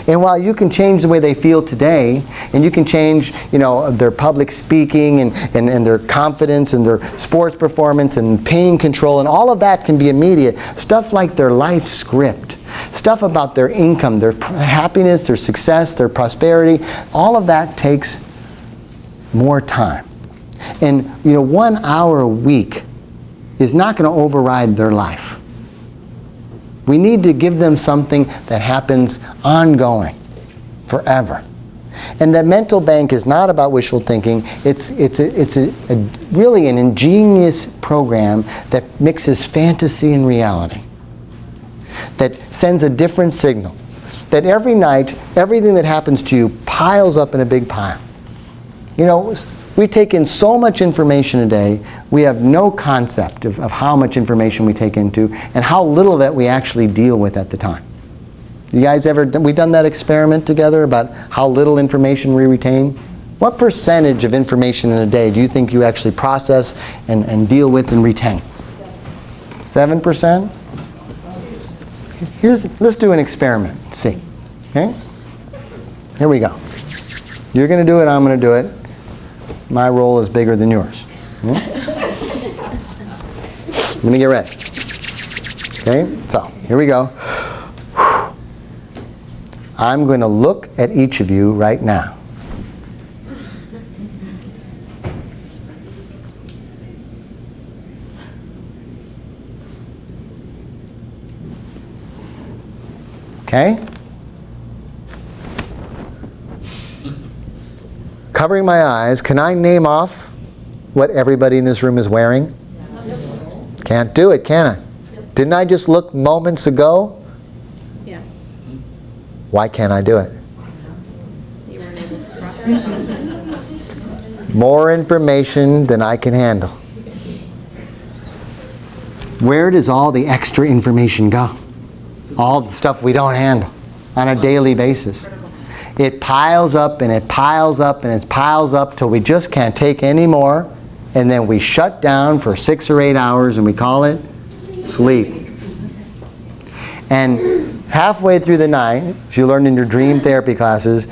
And while you can change the way they feel today, and you can change, their public speaking and their confidence and their sports performance and pain control, and all of that can be immediate. Stuff like their life script, stuff about their income, their happiness, their success, their prosperity, all of that takes more time. And 1 hour a week is not going to override their life. We need to give them something that happens ongoing, forever. And that mental bank is not about wishful thinking. It's really an ingenious program that mixes fantasy and reality, that sends a different signal, that every night, everything that happens to you piles up in a big pile. We take in so much information a day, we have no concept of how much information we take into and how little of it we actually deal with at the time. You guys we done that experiment together about how little information we retain? What percentage of information in a day do you think you actually process and deal with and retain? 7%? Let's do an experiment. See. Okay? Here we go. You're going to do it, I'm going to do it. My role is bigger than yours. Let me get ready. Okay, so here we go. I'm going to look at each of you right now. Okay? Covering my eyes, can I name off what everybody in this room is wearing? Can't do it, can I? Didn't I just look moments ago? Yeah. Why can't I do it? You weren't able to process it. More information than I can handle. Where does all the extra information go? All the stuff we don't handle on a daily basis. It piles up and it piles up and it piles up till we just can't take any more, and then we shut down for 6 or 8 hours and we call it sleep. And halfway through the night, as you learned in your dream therapy classes,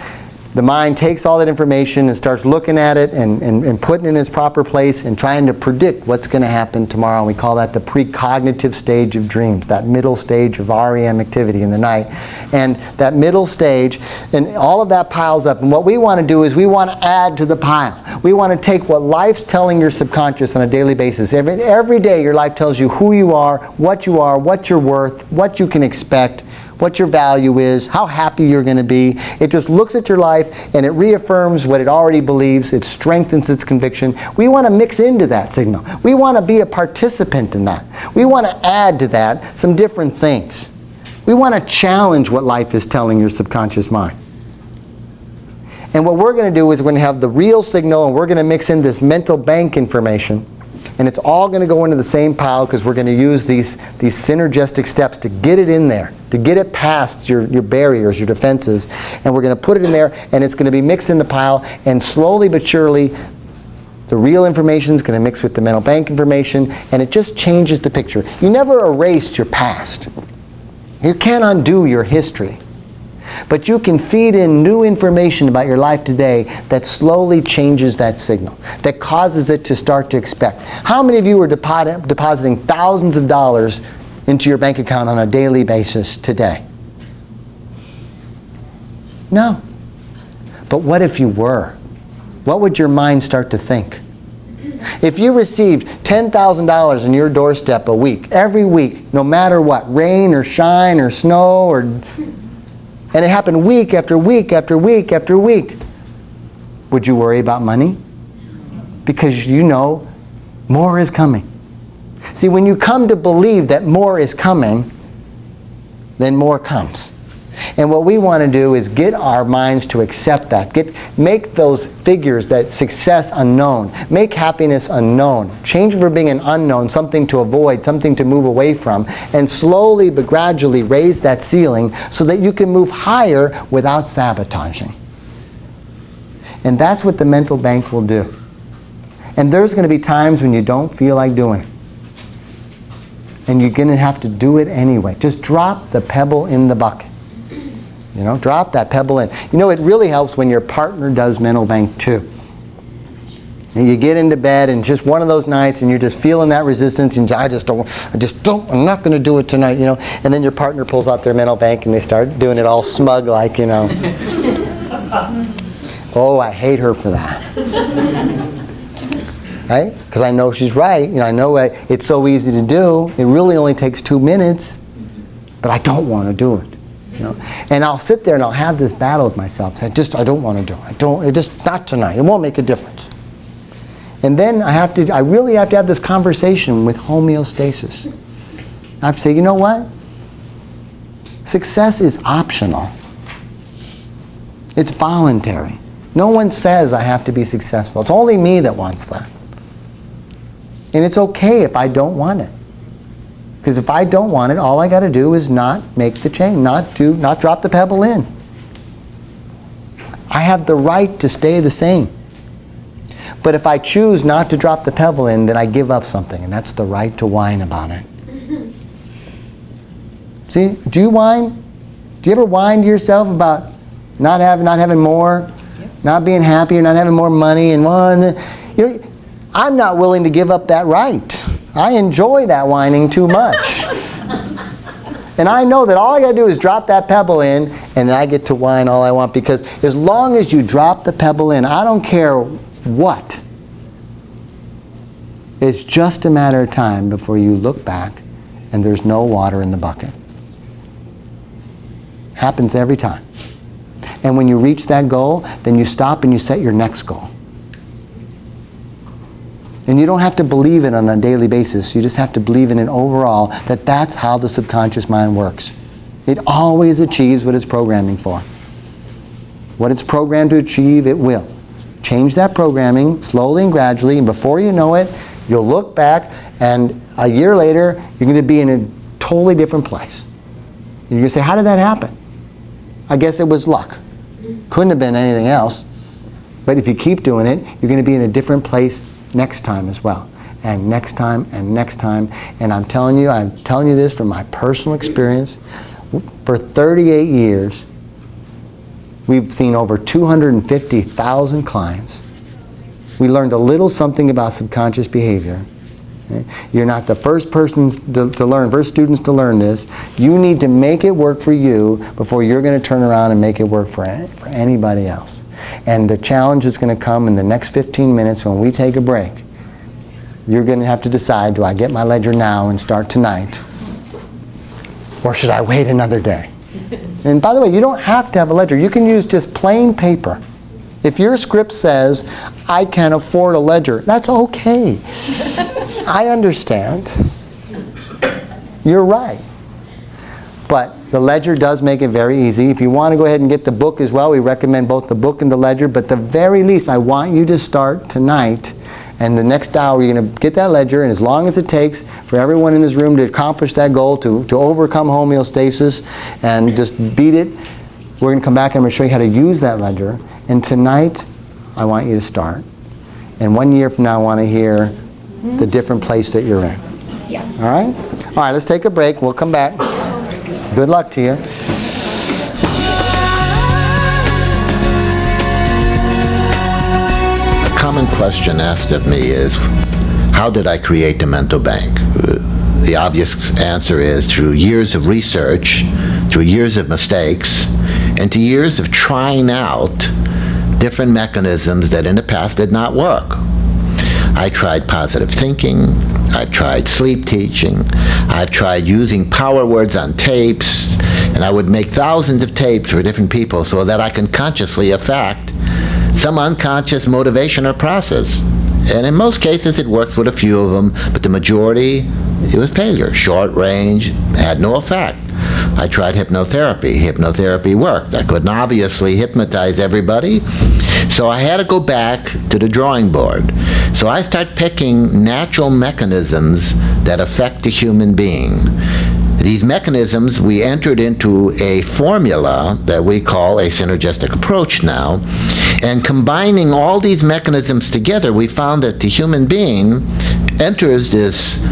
the mind takes all that information and starts looking at it and putting it in its proper place and trying to predict what's going to happen tomorrow. And we call that the precognitive stage of dreams, that middle stage of REM activity in the night. And that middle stage, and all of that piles up. And what we want to do is we want to add to the pile. We want to take what life's telling your subconscious on a daily basis. Every day your life tells you who you are, what you're worth, what you can expect, what your value is, how happy you're going to be. It just looks at your life and it reaffirms what it already believes. It strengthens its conviction. We want to mix into that signal. We want to be a participant in that. We want to add to that some different things. We want to challenge what life is telling your subconscious mind. And what we're going to do is we're going to have the real signal, and we're going to mix in this mental bank information. And it's all going to go into the same pile because we're going to use these synergistic steps to get it in there, to get it past your barriers, your defenses. And we're going to put it in there, and it's going to be mixed in the pile. And slowly but surely, the real information is going to mix with the mental bank information, and it just changes the picture. You never erased your past. You can't undo your history. But you can feed in new information about your life today that slowly changes that signal, that causes it to start to expect. How many of you are depositing thousands of dollars into your bank account on a daily basis today? No. But what if you were? What would your mind start to think? If you received $10,000 on your doorstep a week, every week, no matter what, rain or shine or snow, and it happened week after week after week after week, would you worry about money? Because you know more is coming. See, when you come to believe that more is coming, then more comes. And what we want to do is get our minds to accept that. Make those figures, that success unknown. Make happiness unknown. Change from being an unknown, something to avoid, something to move away from, and slowly but gradually raise that ceiling so that you can move higher without sabotaging. And that's what the mental bank will do. And there's going to be times when you don't feel like doing it. And you're going to have to do it anyway. Just drop the pebble in the bucket. You know, drop that pebble in. You know, it really helps when your partner does mental bank too. And you get into bed and just one of those nights and you're just feeling that resistance and I'm not going to do it tonight, you know. And then your partner pulls out their mental bank and they start doing it all smug like, you know. Oh, I hate her for that. Right? Because I know she's right. You know, I know it's so easy to do. It really only takes 2 minutes, but I don't want to do it. You know? And I'll sit there and I'll have this battle with myself. Say, I don't want to do it. Just not tonight. It won't make a difference. And then I really have to have this conversation with homeostasis. I have to say, you know what? Success is optional. It's voluntary. No one says I have to be successful. It's only me that wants that. And it's okay if I don't want it. Because if I don't want it, all I got to do is not make the change, not drop the pebble in. I have the right to stay the same. But if I choose not to drop the pebble in, then I give up something, and that's the right to whine about it. See, do you whine? Do you ever whine to yourself about not having more, not being happy, or not having more money, and you know, I'm not willing to give up that right. I enjoy that whining too much. And I know that all I got to do is drop that pebble in, and I get to whine all I want, because as long as you drop the pebble in, I don't care what. It's just a matter of time before you look back and there's no water in the bucket. Happens every time. And when you reach that goal, then you stop and you set your next goal. And you don't have to believe it on a daily basis. You just have to believe in it overall, that that's how the subconscious mind works. It always achieves what it's programming for. What it's programmed to achieve, it will. Change that programming slowly and gradually, and before you know it, you'll look back, and a year later, you're going to be in a totally different place. And you're going to say, how did that happen? I guess it was luck. Couldn't have been anything else. But if you keep doing it, you're going to be in a different place next time as well. And next time, and next time. And I'm telling you this from my personal experience. For 38 years, we've seen over 250,000 clients. We learned a little something about subconscious behavior. You're not the first persons to learn, first students to learn this. You need to make it work for you before you're going to turn around and make it work for anybody else. And the challenge is going to come in the next 15 minutes when we take a break. You're going to have to decide, do I get my ledger now and start tonight? Or should I wait another day? And by the way, you don't have to have a ledger. You can use just plain paper. If your script says, I can't afford a ledger, that's okay. I understand. You're right. But the ledger does make it very easy. If you want to go ahead and get the book as well, we recommend both the book and the ledger. But at the very least, I want you to start tonight. And the next hour, you're going to get that ledger. And as long as it takes for everyone in this room to accomplish that goal, to overcome homeostasis and just beat it, we're going to come back and I'm going to show you how to use that ledger. And tonight, I want you to start. And 1 year from now, I want to hear the different place that you're in. Yeah. All right? All right, let's take a break. We'll come back. Good luck to you. A common question asked of me is, how did I create the mental bank? The obvious answer is through years of research, through years of mistakes, and to years of trying out different mechanisms that in the past did not work. I tried positive thinking, I've tried sleep teaching, I've tried using power words on tapes, and I would make thousands of tapes for different people so that I can consciously affect some unconscious motivation or process. And in most cases it worked with a few of them, but the majority, it was failure. Short range, had no effect. I tried hypnotherapy. Hypnotherapy worked. I couldn't obviously hypnotize everybody, so I had to go back to the drawing board. So I started picking natural mechanisms that affect the human being. These mechanisms, we entered into a formula that we call a synergistic approach now, And combining all these mechanisms together, we found that the human being enters this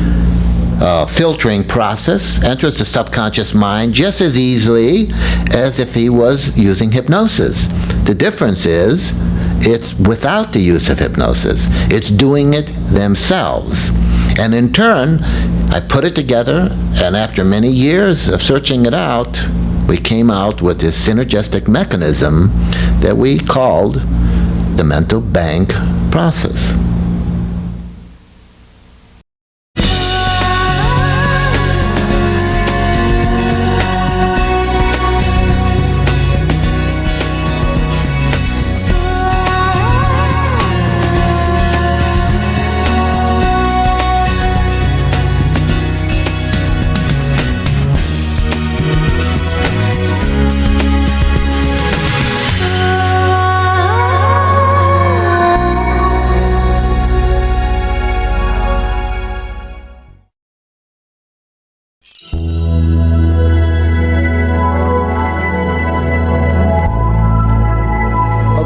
filtering process, enters the subconscious mind just as easily as if he was using hypnosis. The difference is, it's without the use of hypnosis. It's doing it themselves. And in turn, I put it together, and after many years of searching it out, we came out with this synergistic mechanism that we called the mental bank process.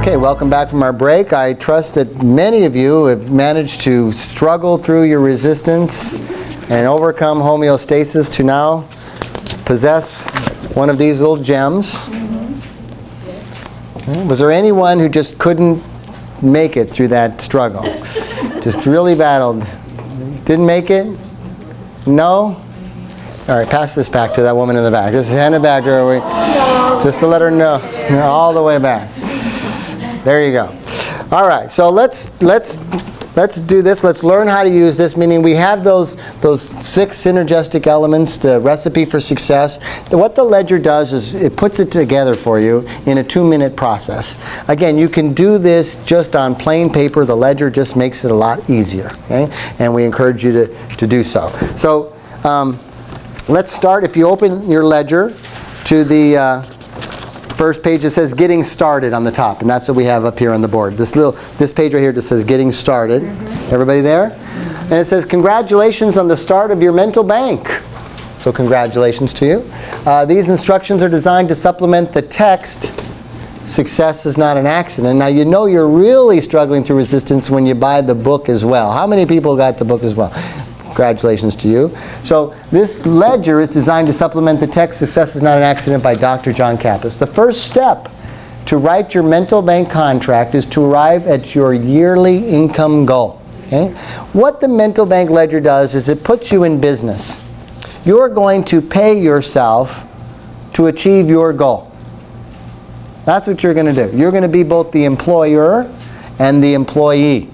Okay, welcome back from our break. I trust that many of you have managed to struggle through your resistance and overcome homeostasis to now possess one of these little gems. Okay. Was there anyone who just couldn't make it through that struggle? Just really battled. Didn't make it? No? All right, pass this back to that woman in the back. Just hand it back to her. Just to let her know. All the way back. There you go. All right, so let's do this. Let's learn how to use this, meaning we have those 6 synergistic elements, the recipe for success. What the ledger does is it puts it together for you in a 2-minute process. Again, you can do this just on plain paper. The ledger just makes it a lot easier, okay? And we encourage you to do so. So let's start. If you open your ledger to the first page, it says Getting Started on the top, and that's what we have up here on the board. This page right here just says Getting Started. Everybody there? And it says, congratulations on the start of your mental bank. So congratulations to you. These instructions are designed to supplement the text, Success is Not an Accident. Now you know you're really struggling through resistance when you buy the book as well. How many people got the book as well? Congratulations to you. So this ledger is designed to supplement the text Success is Not an Accident by Dr. John Kappas. The first step to write your mental bank contract is to arrive at your yearly income goal. Okay? What the mental bank ledger does is it puts you in business. You're going to pay yourself to achieve your goal. That's what you're going to do. You're going to be both the employer and the employee.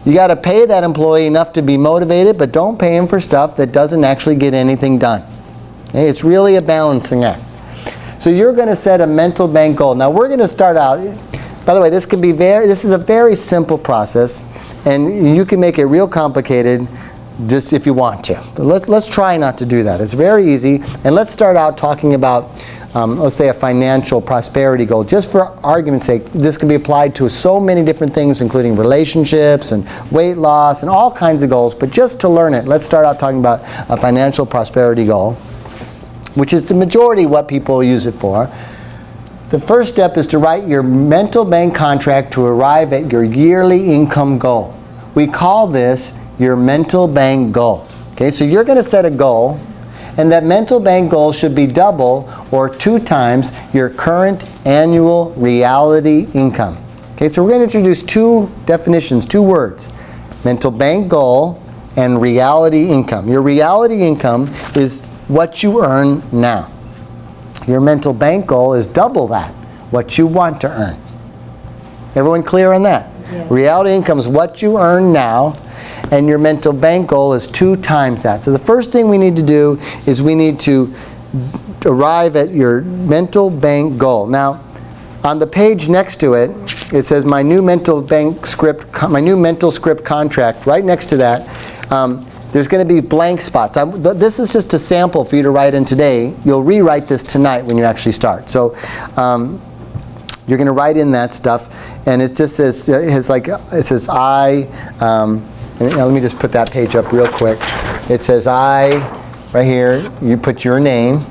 You got to pay that employee enough to be motivated, but don't pay him for stuff that doesn't actually get anything done. Okay? It's really a balancing act. So you're going to set a mental bank goal. Now we're going to start out, by the way, this is a very simple process, and you can make it real complicated just if you want to. But let's try not to do that. It's very easy, and let's start out talking about let's say a financial prosperity goal. Just for argument's sake, this can be applied to so many different things, including relationships and weight loss and all kinds of goals. But just to learn it, let's start out talking about a financial prosperity goal, which is the majority what people use it for. The first step is to write your mental bank contract to arrive at your yearly income goal. We call this your mental bank goal. Okay, so you're going to set a goal, and that mental bank goal should be double or 2 times your current annual reality income. Okay, so we're going to introduce 2 definitions, 2 words. Mental bank goal and reality income. Your reality income is what you earn now. Your mental bank goal is double that, what you want to earn. Everyone clear on that? Yes. Reality income is what you earn now, and your mental bank goal is 2 times that. So the first thing we need to do is we need to arrive at your mental bank goal. Now, on the page next to it, it says my new mental script contract. Right next to that, there's going to be blank spots. This is just a sample for you to write in today. You'll rewrite this tonight when you actually start. So you're going to write in that stuff, and it just says let me just put that page up real quick. It says right here, you put your name,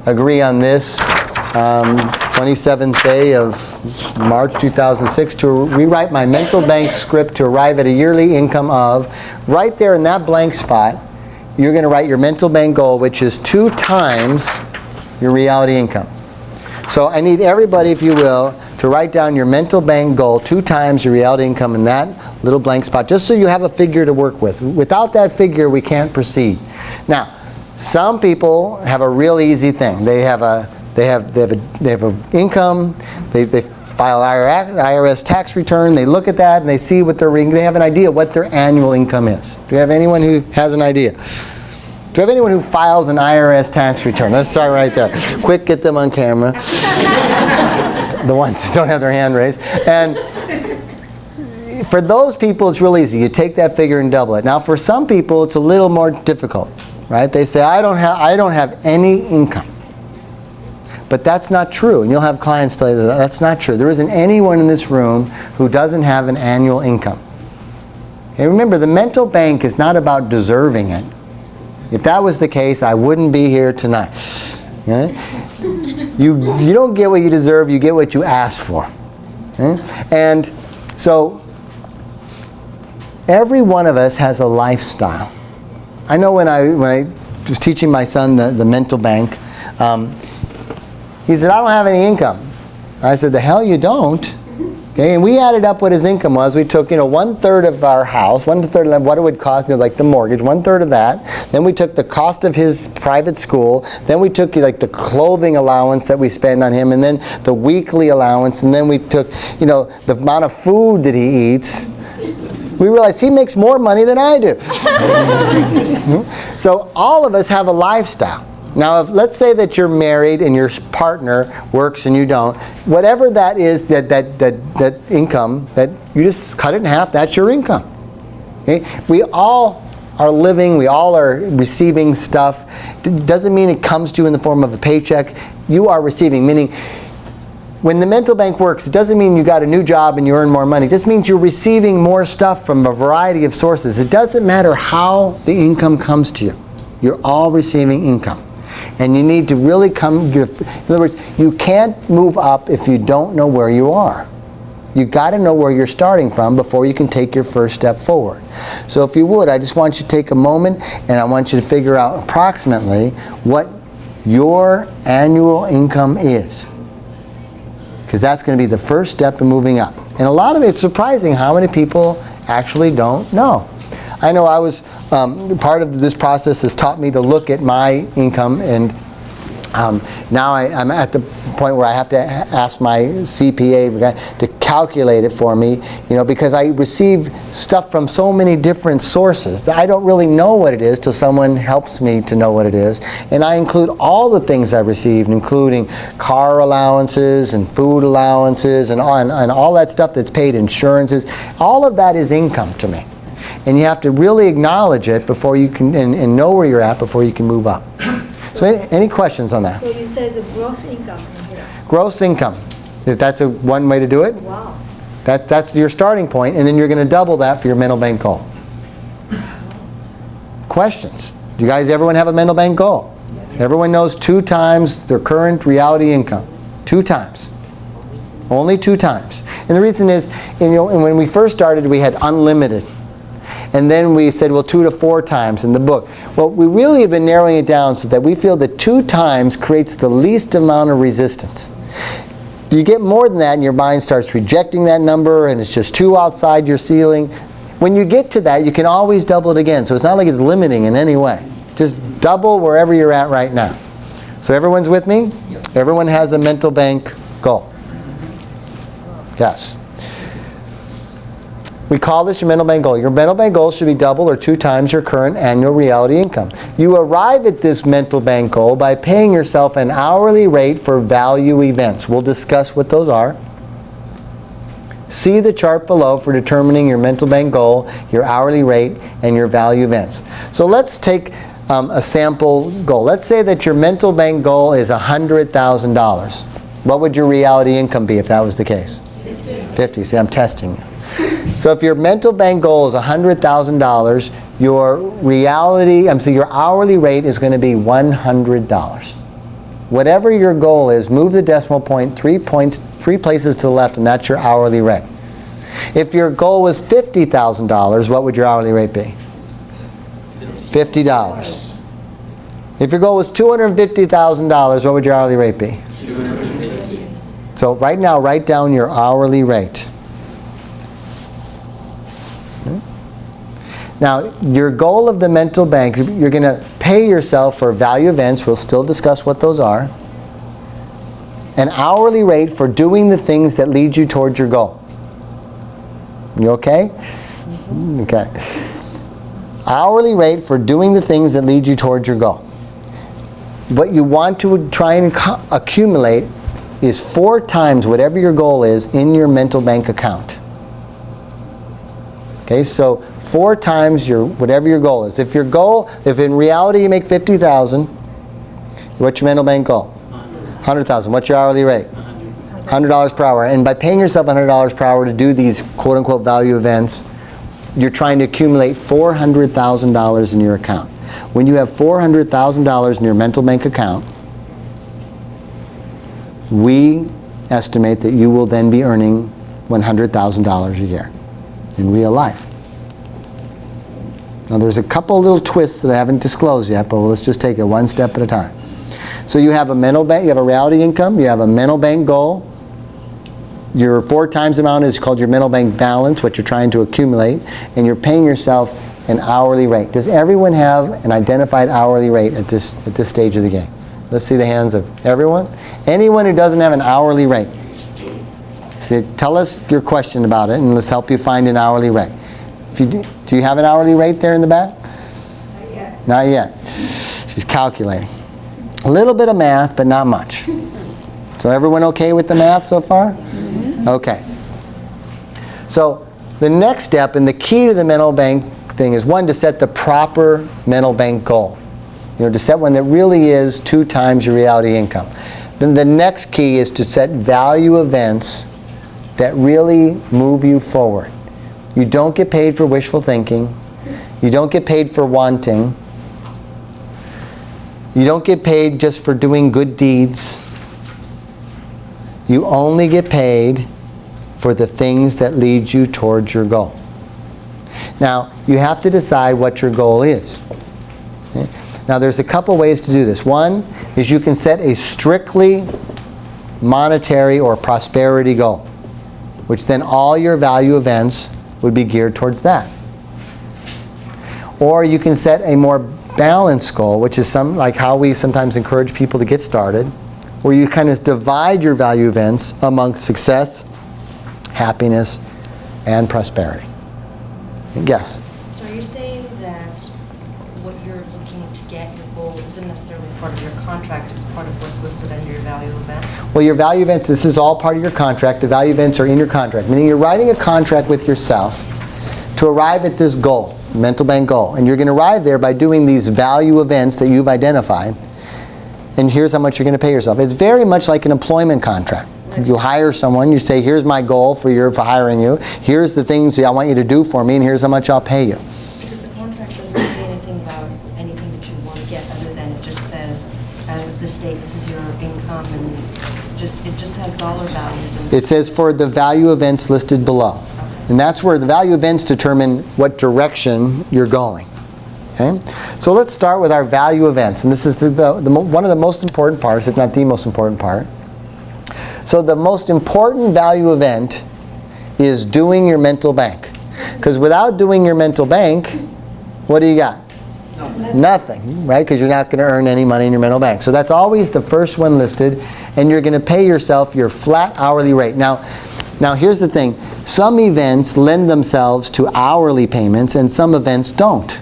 agree on this 27th day of March 2006, to rewrite my mental bank script to arrive at a yearly income of, right there in that blank spot, you're going to write your mental bank goal, which is 2 times your reality income. So I need everybody, if you will, to write down your mental bank goal 2 times your reality income in that little blank spot, just so you have a figure to work with. Without that figure, we can't proceed. Now, some people have a real easy thing. They have an income. They file IRS tax return. They look at that and they see what they have an idea what their annual income is. Do you have anyone who has an idea? Do you have anyone who files an IRS tax return? Let's start right there. Quick, get them on camera. The ones that don't have their hand raised. And for those people, it's real easy. You take that figure and double it. Now, for some people, it's a little more difficult, right? They say, I don't have any income. But that's not true. And you'll have clients tell you that that's not true. There isn't anyone in this room who doesn't have an annual income. And remember, the mental bank is not about deserving it. If that was the case, I wouldn't be here tonight. Okay? You don't get what you deserve, you get what you ask for. Okay? And so, every one of us has a lifestyle. I know when I was teaching my son the mental bank, he said, I don't have any income. I said, the hell you don't. Okay, and we added up what his income was. We took, 1/3 of our house, 1/3 of what it would cost, like the mortgage, 1/3 of that. Then we took the cost of his private school. Then we took like the clothing allowance that we spend on him, and then the weekly allowance, and then we took, the amount of food that he eats. We realized he makes more money than I do. So all of us have a lifestyle. Now, let's say that you're married and your partner works and you don't. Whatever that is, that income, that you just cut it in half, that's your income. Okay? We all are living, we all are receiving stuff. It doesn't mean it comes to you in the form of a paycheck. You are receiving, meaning when the mental bank works, it doesn't mean you got a new job and you earn more money. It just means you're receiving more stuff from a variety of sources. It doesn't matter how the income comes to you. You're all receiving income. And you need to really in other words, you can't move up if you don't know where you are. You've got to know where you're starting from before you can take your first step forward. So if you would, I just want you to take a moment and I want you to figure out approximately what your annual income is. Because that's going to be the first step in moving up. And a lot of it's surprising how many people actually don't know. I know I was, part of this process has taught me to look at my income, and now I'm at the point where I have to ask my CPA to calculate it for me, because I receive stuff from so many different sources that I don't really know what it is till someone helps me to know what it is. And I include all the things I received, including car allowances and food allowances and all that stuff that's paid, insurances. All of that is income to me. And you have to really acknowledge it before you can, and know where you're at before you can move up. So any questions on that? So you say the gross income in here. Gross income. If that's one way to do it, Wow. that's your starting point, and then you're going to double that for your mental bank goal. Questions? Do you guys, everyone have a mental bank goal? Everyone knows 2 times their current reality income. 2 times. Only 2 times. And the reason is, and when we first started, we had unlimited. And then we said, well, 2 to 4 times in the book. Well, we really have been narrowing it down so that we feel that 2 times creates the least amount of resistance. You get more than that and your mind starts rejecting that number and it's just too outside your ceiling. When you get to that, you can always double it again. So it's not like it's limiting in any way. Just double wherever you're at right now. So everyone's with me? Yep. Everyone has a mental bank goal. Yes. We call this your mental bank goal. Your mental bank goal should be double or 2 times your current annual reality income. You arrive at this mental bank goal by paying yourself an hourly rate for value events. We'll discuss what those are. See the chart below for determining your mental bank goal, your hourly rate, and your value events. So let's take a sample goal. Let's say that your mental bank goal is $100,000. What would your reality income be if that was the case? 50. See, I'm testing you. So if your mental bank goal is $100,000, your hourly rate is going to be $100. Whatever your goal is, move the decimal point 3 places to the left, and that's your hourly rate. If your goal was $50,000, what would your hourly rate be? $50. If your goal was $250,000, what would your hourly rate be? So right now, write down your hourly rate. Now, your goal of the mental bank, you're going to pay yourself for value events. We'll still discuss what those are. An hourly rate for doing the things that lead you towards your goal. You okay? Okay. Hourly rate for doing the things that lead you towards your goal. What you want to try and accumulate is 4 times whatever your goal is in your mental bank account. Okay, so 4 times whatever your goal is. If in reality you make $50,000, what's your mental bank goal? $100,000. What's your hourly rate? $100 per hour. And by paying yourself $100 per hour to do these quote-unquote value events, you're trying to accumulate $400,000 in your account. When you have $400,000 in your mental bank account, we estimate that you will then be earning $100,000 a year in real life. Now there's a couple little twists that I haven't disclosed yet, but let's just take it one step at a time. So you have a mental bank, you have a reality income, you have a mental bank goal. Your 4 times amount is called your mental bank balance, what you're trying to accumulate, and you're paying yourself an hourly rate. Does everyone have an identified hourly rate at this stage of the game? Let's see the hands of everyone. Anyone who doesn't have an hourly rate, tell us your question about it, and let's help you find an hourly rate. If you do you have an hourly rate there in the back? Not yet. Not yet. She's calculating. A little bit of math, but not much. So everyone okay with the math so far? Mm-hmm. Okay. So the next step, and the key to the mental bank thing, is 1, to set the proper mental bank goal. To set one that really is 2 times your reality income. Then the next key is to set value events that really move you forward. You don't get paid for wishful thinking. You don't get paid for wanting. You don't get paid just for doing good deeds. You only get paid for the things that lead you towards your goal. Now, you have to decide what your goal is. Okay? Now, there's a couple ways to do this. One is you can set a strictly monetary or prosperity goal, which then all your value events would be geared towards that. Or you can set a more balanced goal, which is like how we sometimes encourage people to get started, where you kind of divide your value events among success, happiness, and prosperity. Yes? So are you saying that what you're looking to get, your goal, isn't necessarily part of your contract, it's part of what's listed under your value events? Well, your value events, this is all part of your contract. The value events are in your contract, meaning you're writing a contract with yourself to arrive at this goal, mental bank goal. And you're going to arrive there by doing these value events that you've identified. And here's how much you're going to pay yourself. It's very much like an employment contract. You hire someone, you say, here's my goal for hiring you. Here's the things I want you to do for me, and here's how much I'll pay you. Because the contract doesn't say anything about anything that you want to get, other than it just says, as of this date, this is your income, and it just has dollar values. And It says for the value events listed below. Okay. And that's where the value events determine what direction you're going. Okay? So let's start with our value events. And this is one of the most important parts, if not the most important part. So the most important value event is doing your mental bank. Because without doing your mental bank, what do you got? Nothing, right? Because you're not going to earn any money in your mental bank. So that's always the first one listed, and you're going to pay yourself your flat hourly rate. Now here's the thing. Some events lend themselves to hourly payments, and some events don't.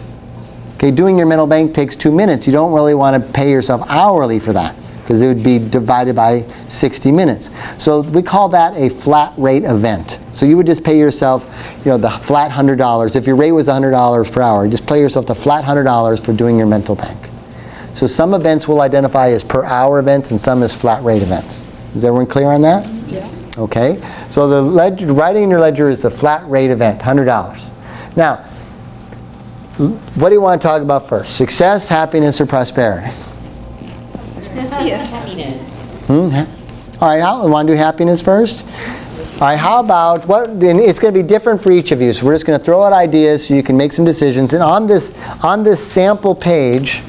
Okay, doing your mental bank takes 2 minutes. You don't really want to pay yourself hourly for that, because it would be divided by 60 minutes. So we call that a flat rate event. So you would just pay yourself, the flat $100. If your rate was $100 per hour, just pay yourself the flat $100 for doing your mental bank. So some events will identify as per hour events, and some as flat rate events. Is everyone clear on that? Yeah. Okay. So the writing in your ledger is a flat rate event, $100. Now, what do you want to talk about first? Success, happiness, or prosperity? Yes. All right, want to do happiness first? All right, how about, and it's going to be different for each of you, so we're just going to throw out ideas so you can make some decisions. And on this sample page,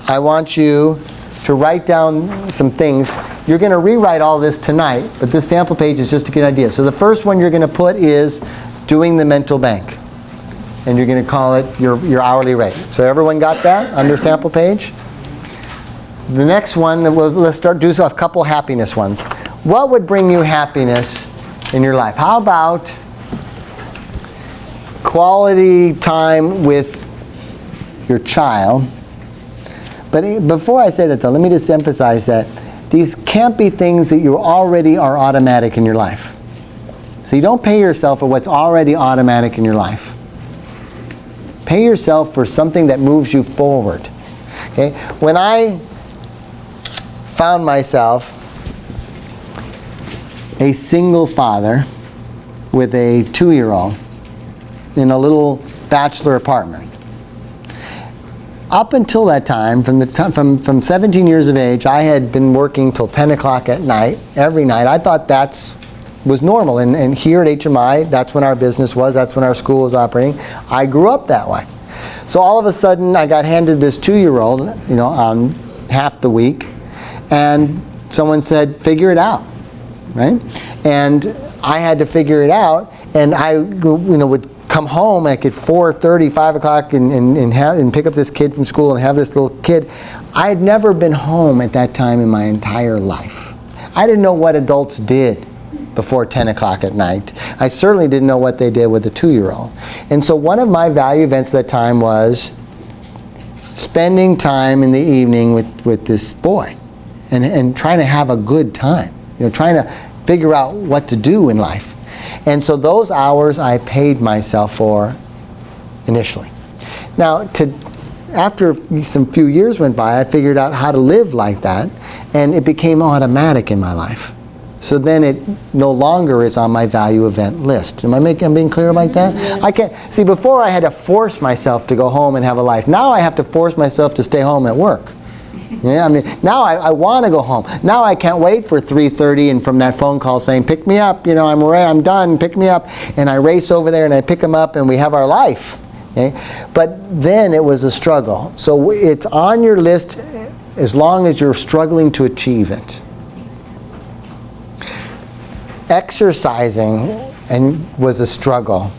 I want you to write down some things. You're going to rewrite all this tonight, but this sample page is just to get ideas. So the first one you're going to put is doing the mental bank. And you're going to call it your hourly rate. So everyone got that on their sample page? The next one, let's do a couple happiness ones. What would bring you happiness in your life? How about quality time with your child? But before I say that though, let me just emphasize that these can't be things that you already are automatic in your life. So you don't pay yourself for what's already automatic in your life. Pay yourself for something that moves you forward. Okay? When I found myself a single father with a 2-year-old in a little bachelor apartment. Up until that time, from 17 years of age, I had been working till 10 o'clock at night, every night. I thought that was normal. And here at HMI, that's when our business was, that's when our school was operating. I grew up that way. So all of a sudden, I got handed this 2-year-old, on half the week. And someone said, figure it out, right? And I had to figure it out, and I would come home like at 4:30, 5 o'clock and pick up this kid from school and have this little kid. I had never been home at that time in my entire life. I didn't know what adults did before 10 o'clock at night. I certainly didn't know what they did with a 2-year-old. And so one of my value events at that time was spending time in the evening with this boy. And trying to have a good time, trying to figure out what to do in life. And so those hours I paid myself for initially. Now, after some few years went by, I figured out how to live like that, and it became automatic in my life. So then it no longer is on my value event list. Am I being clear like that? Yes. I can't see. Before I had to force myself to go home and have a life. Now I have to force myself to stay home at work. Yeah, now I want to go home. Now I can't wait for 3:30 and from that phone call saying, pick me up, I'm done, pick me up. And I race over there and I pick them up and we have our life. Okay? But then it was a struggle. So it's on your list as long as you're struggling to achieve it. Exercising was a struggle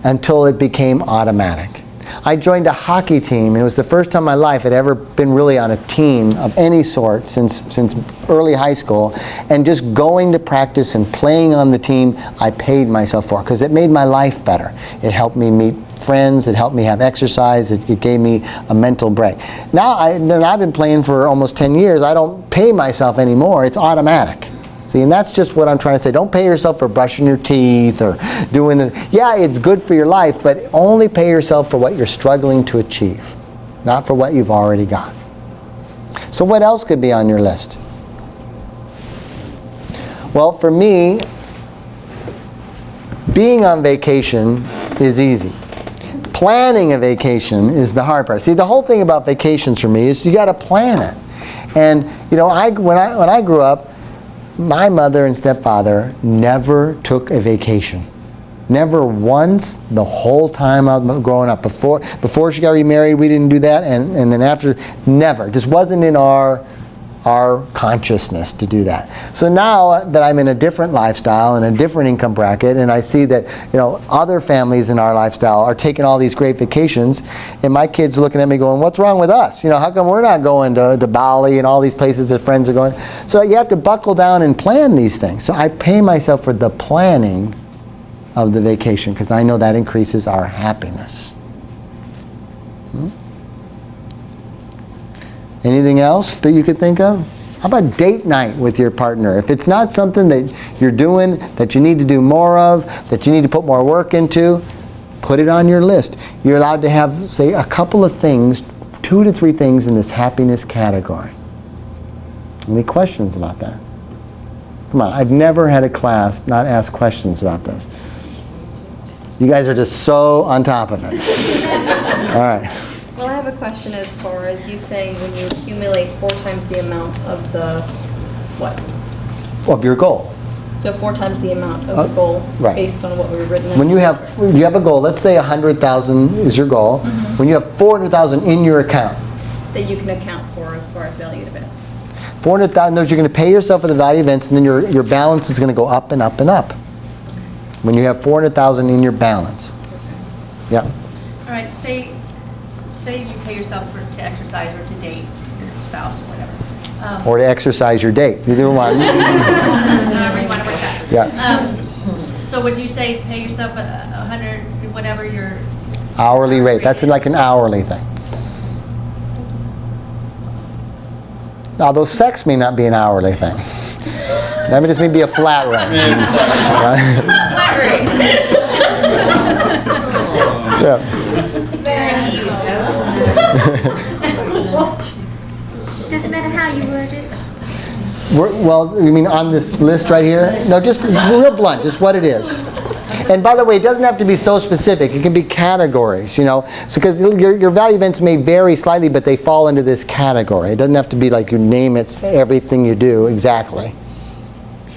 until it became automatic. I joined a hockey team, and it was the first time in my life I'd ever been really on a team of any sort since early high school. And just going to practice and playing on the team, I paid myself for, because it made my life better. It helped me meet friends, it helped me have exercise, it gave me a mental break. Now I've been playing for almost 10 years, I don't pay myself anymore, it's automatic. See, and that's just what I'm trying to say. Don't pay yourself for brushing your teeth or doing this. Yeah, it's good for your life, but only pay yourself for what you're struggling to achieve, not for what you've already got. So what else could be on your list? Well, for me, being on vacation is easy. Planning a vacation is the hard part. See, the whole thing about vacations for me is you got to plan it. And when I grew up, my mother and stepfather never took a vacation. Never once the whole time I was growing up. Before she got remarried, we didn't do that, and then after, never. Just wasn't in our consciousness to do that. So now that I'm in a different lifestyle and a different income bracket, and I see that other families in our lifestyle are taking all these great vacations, and my kids are looking at me going, what's wrong with us? How come we're not going to Bali and all these places that friends are going? So you have to buckle down and plan these things. So I pay myself for the planning of the vacation, because I know that increases our happiness. Anything else that you could think of? How about date night with your partner? If it's not something that you're doing, that you need to do more of, that you need to put more work into, put it on your list. You're allowed to have, say, a couple of things, 2 to 3 things in this happiness category. Any questions about that? Come on, I've never had a class not ask questions about this. You guys are just so on top of it. All right. Well, I have a question as far as you saying when you accumulate 4 times the amount of the, what? Of your goal. So 4 times the amount of the goal right. based on what we've written. When you have a goal, let's say 100,000 is your goal. When you have 400,000 in your account, that you can account for as far as valued events. 400,000, you're going to pay yourself for the value events, and then your balance is going to go up and up and up. When you have 400,000 in your balance. Yeah. All right, say you pay yourself to exercise or to date your spouse or whatever. Or to exercise your date. Either one. However you want to work that. Yeah. So would you say pay yourself 100, whatever your... Hourly rate. That's like an hourly thing. Although sex may not be an hourly thing. That may just be a flat rate. Flat rate. Yeah. Doesn't matter how you word it. Well, you mean on this list right here? No, just real blunt, just what it is. And by the way, it doesn't have to be so specific. It can be categories, you know. So because your value events may vary slightly, but they fall into this category. It doesn't have to be like you name it, everything you do exactly.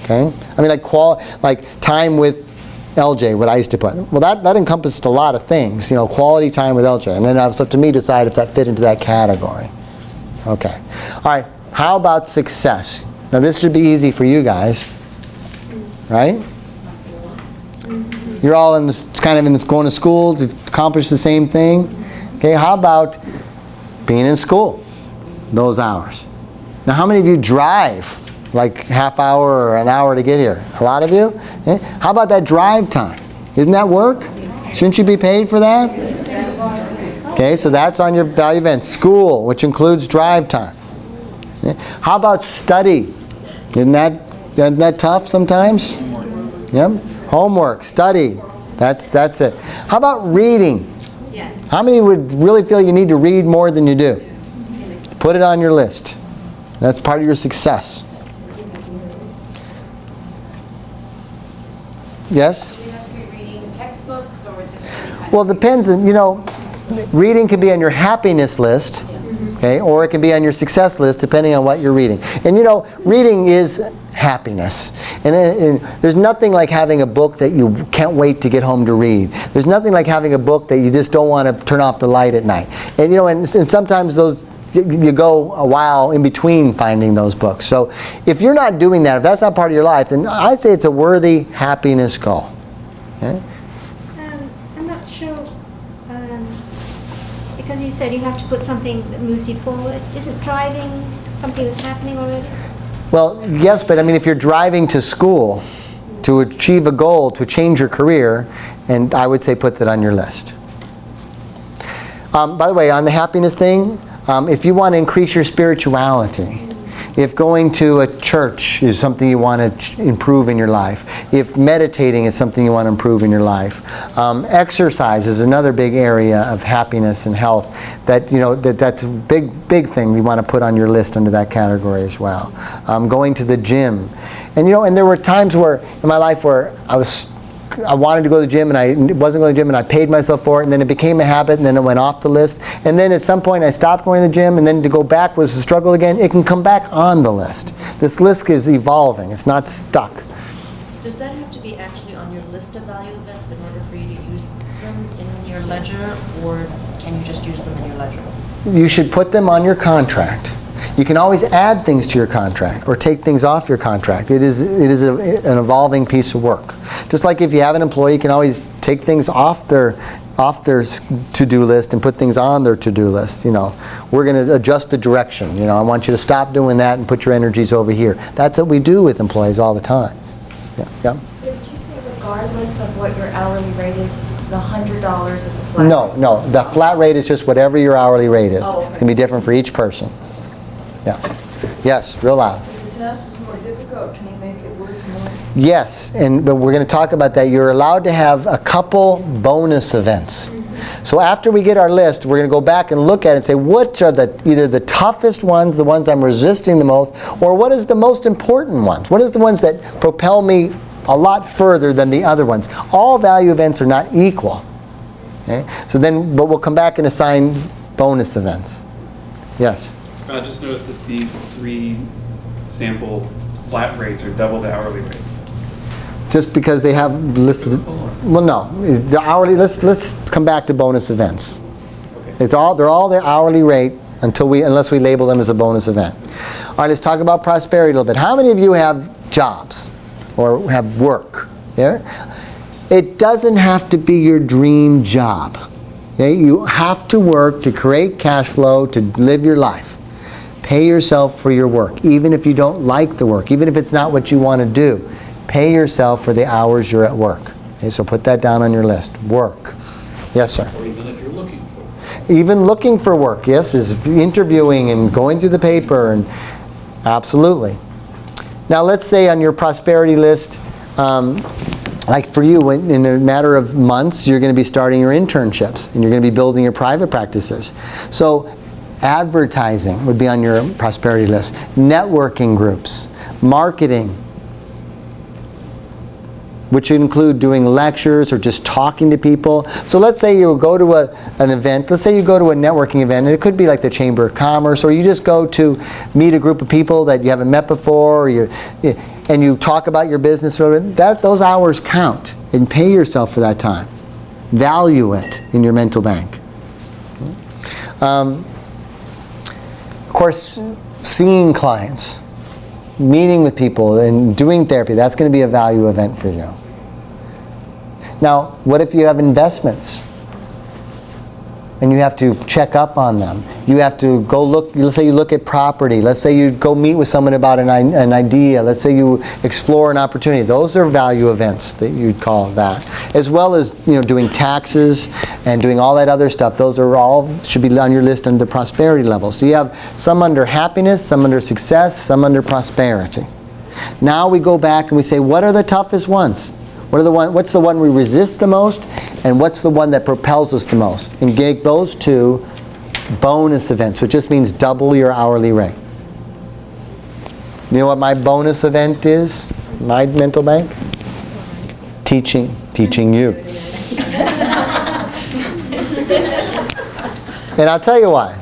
Okay? I mean, like time with LJ, what I used to put. Well, that encompassed a lot of things, you know, quality time with LJ. And then it was up to me to decide if that fit into that category. Okay. All right. How about success? Now, this should be easy for you guys, right? You're all in this, kind of in this, going to school to accomplish the same thing. Okay. How about being in school, those hours? Now, how many of you drive like half hour or an hour to get here? A lot of you? Okay. How about that drive time? Isn't that work? Shouldn't you be paid for that? Okay, so that's on your value event. School, which includes drive time. Okay. How about study? Isn't that tough sometimes? Yep. Homework, study. That's it. How about reading? Yes. How many would really feel you need to read more than you do? Put it on your list. That's part of your success. Yes? Do you have to be reading textbooks or just any kind Well, it depends. You know, reading can be on your happiness list, okay, or it can be on your success list, depending on what you're reading. And you know, reading is happiness. And there's nothing like having a book that you can't wait to get home to read. There's nothing like having a book that you just don't want to turn off the light at night. And you know, and sometimes those, you go a while in between finding those books. So if you're not doing that, if that's not part of your life, then I'd say it's a worthy happiness goal. Okay? I'm not sure, because you said you have to put something that moves you forward. Isn't driving something that's happening already? Well, yes, but I mean, if you're driving to school to achieve a goal, to change your career, and I would say put that on your list. By the way, on the happiness thing, if you want to increase your spirituality, if going to a church is something you want to improve in your life, if meditating is something you want to improve in your life, exercise is another big area of happiness and health that, you know, that's a big thing you want to put on your list under that category as well. Going to the gym. And you know, and there were times where in my life where I wanted to go to the gym and I wasn't going to the gym and I paid myself for it, and then it became a habit and then it went off the list. And then at some point I stopped going to the gym, and then to go back was a struggle again. It can come back on the list. This list is evolving. It's not stuck. Does that have to be actually on your list of value events in order for you to use them in your ledger, or can you just use them in your ledger? You should put them on your contract. You can always add things to your contract or take things off your contract. It is an evolving piece of work. Just like if you have an employee, you can always take things off their to-do list and put things on their to-do list. You know, we're going to adjust the direction. You know, I want you to stop doing that and put your energies over here. That's what we do with employees all the time. Yeah. So did you say regardless of what your hourly rate is, the $100 is a flat rate? No. The flat rate is just whatever your hourly rate is. Oh, okay. It's going to be different for each person. Yes, real loud. If the task is more difficult, can you make it work more? Yes, but we're going to talk about that. You're allowed to have a couple bonus events. So after we get our list, we're going to go back and look at it and say, which are either the toughest ones, the ones I'm resisting the most, or what is the most important ones? What is the ones that propel me a lot further than the other ones? All value events are not equal. Okay? So then, but we'll come back and assign bonus events. Yes? I just noticed that these 3 sample flat rates are double the hourly rate. Just because they have listed, well, no, the hourly, let's come back to bonus events. They're all their hourly rate unless we label them as a bonus event. All right, let's talk about prosperity a little bit. How many of you have jobs or have work? There? It doesn't have to be your dream job. Okay? You have to work to create cash flow to live your life. Pay yourself for your work, even if you don't like the work, even if it's not what you want to do. Pay yourself for the hours you're at work. Okay, so put that down on your list. Work. Yes, sir. Or even if you're looking for it. Even looking for work, yes, is interviewing and going through the paper, and absolutely. Now let's say on your prosperity list, like for you, in a matter of months, you're going to be starting your internships and you're going to be building your private practices. So advertising would be on your prosperity list. Networking groups, marketing, which include doing lectures or just talking to people. So let's say you go to an event, let's say you go to a networking event, and it could be like the Chamber of Commerce, or you just go to meet a group of people that you haven't met before, and you talk about your business. Those hours count, and pay yourself for that time. Value it in your mental bank. Of course, seeing clients, meeting with people and doing therapy, that's going to be a value event for you. Now, what if you have investments and you have to check up on them? You have to go look, let's say you look at property, let's say you go meet with someone about an idea, let's say you explore an opportunity. Those are value events that you'd call that. As well as doing taxes and doing all that other stuff. Those are all, should be on your list under the prosperity level. So you have some under happiness, some under success, some under prosperity. Now we go back and we say, what are the toughest ones? What's the one we resist the most, and what's the one that propels us the most? And get those 2 bonus events, which just means double your hourly rate. You know what my bonus event is? My mental bank? Teaching you. And I'll tell you why.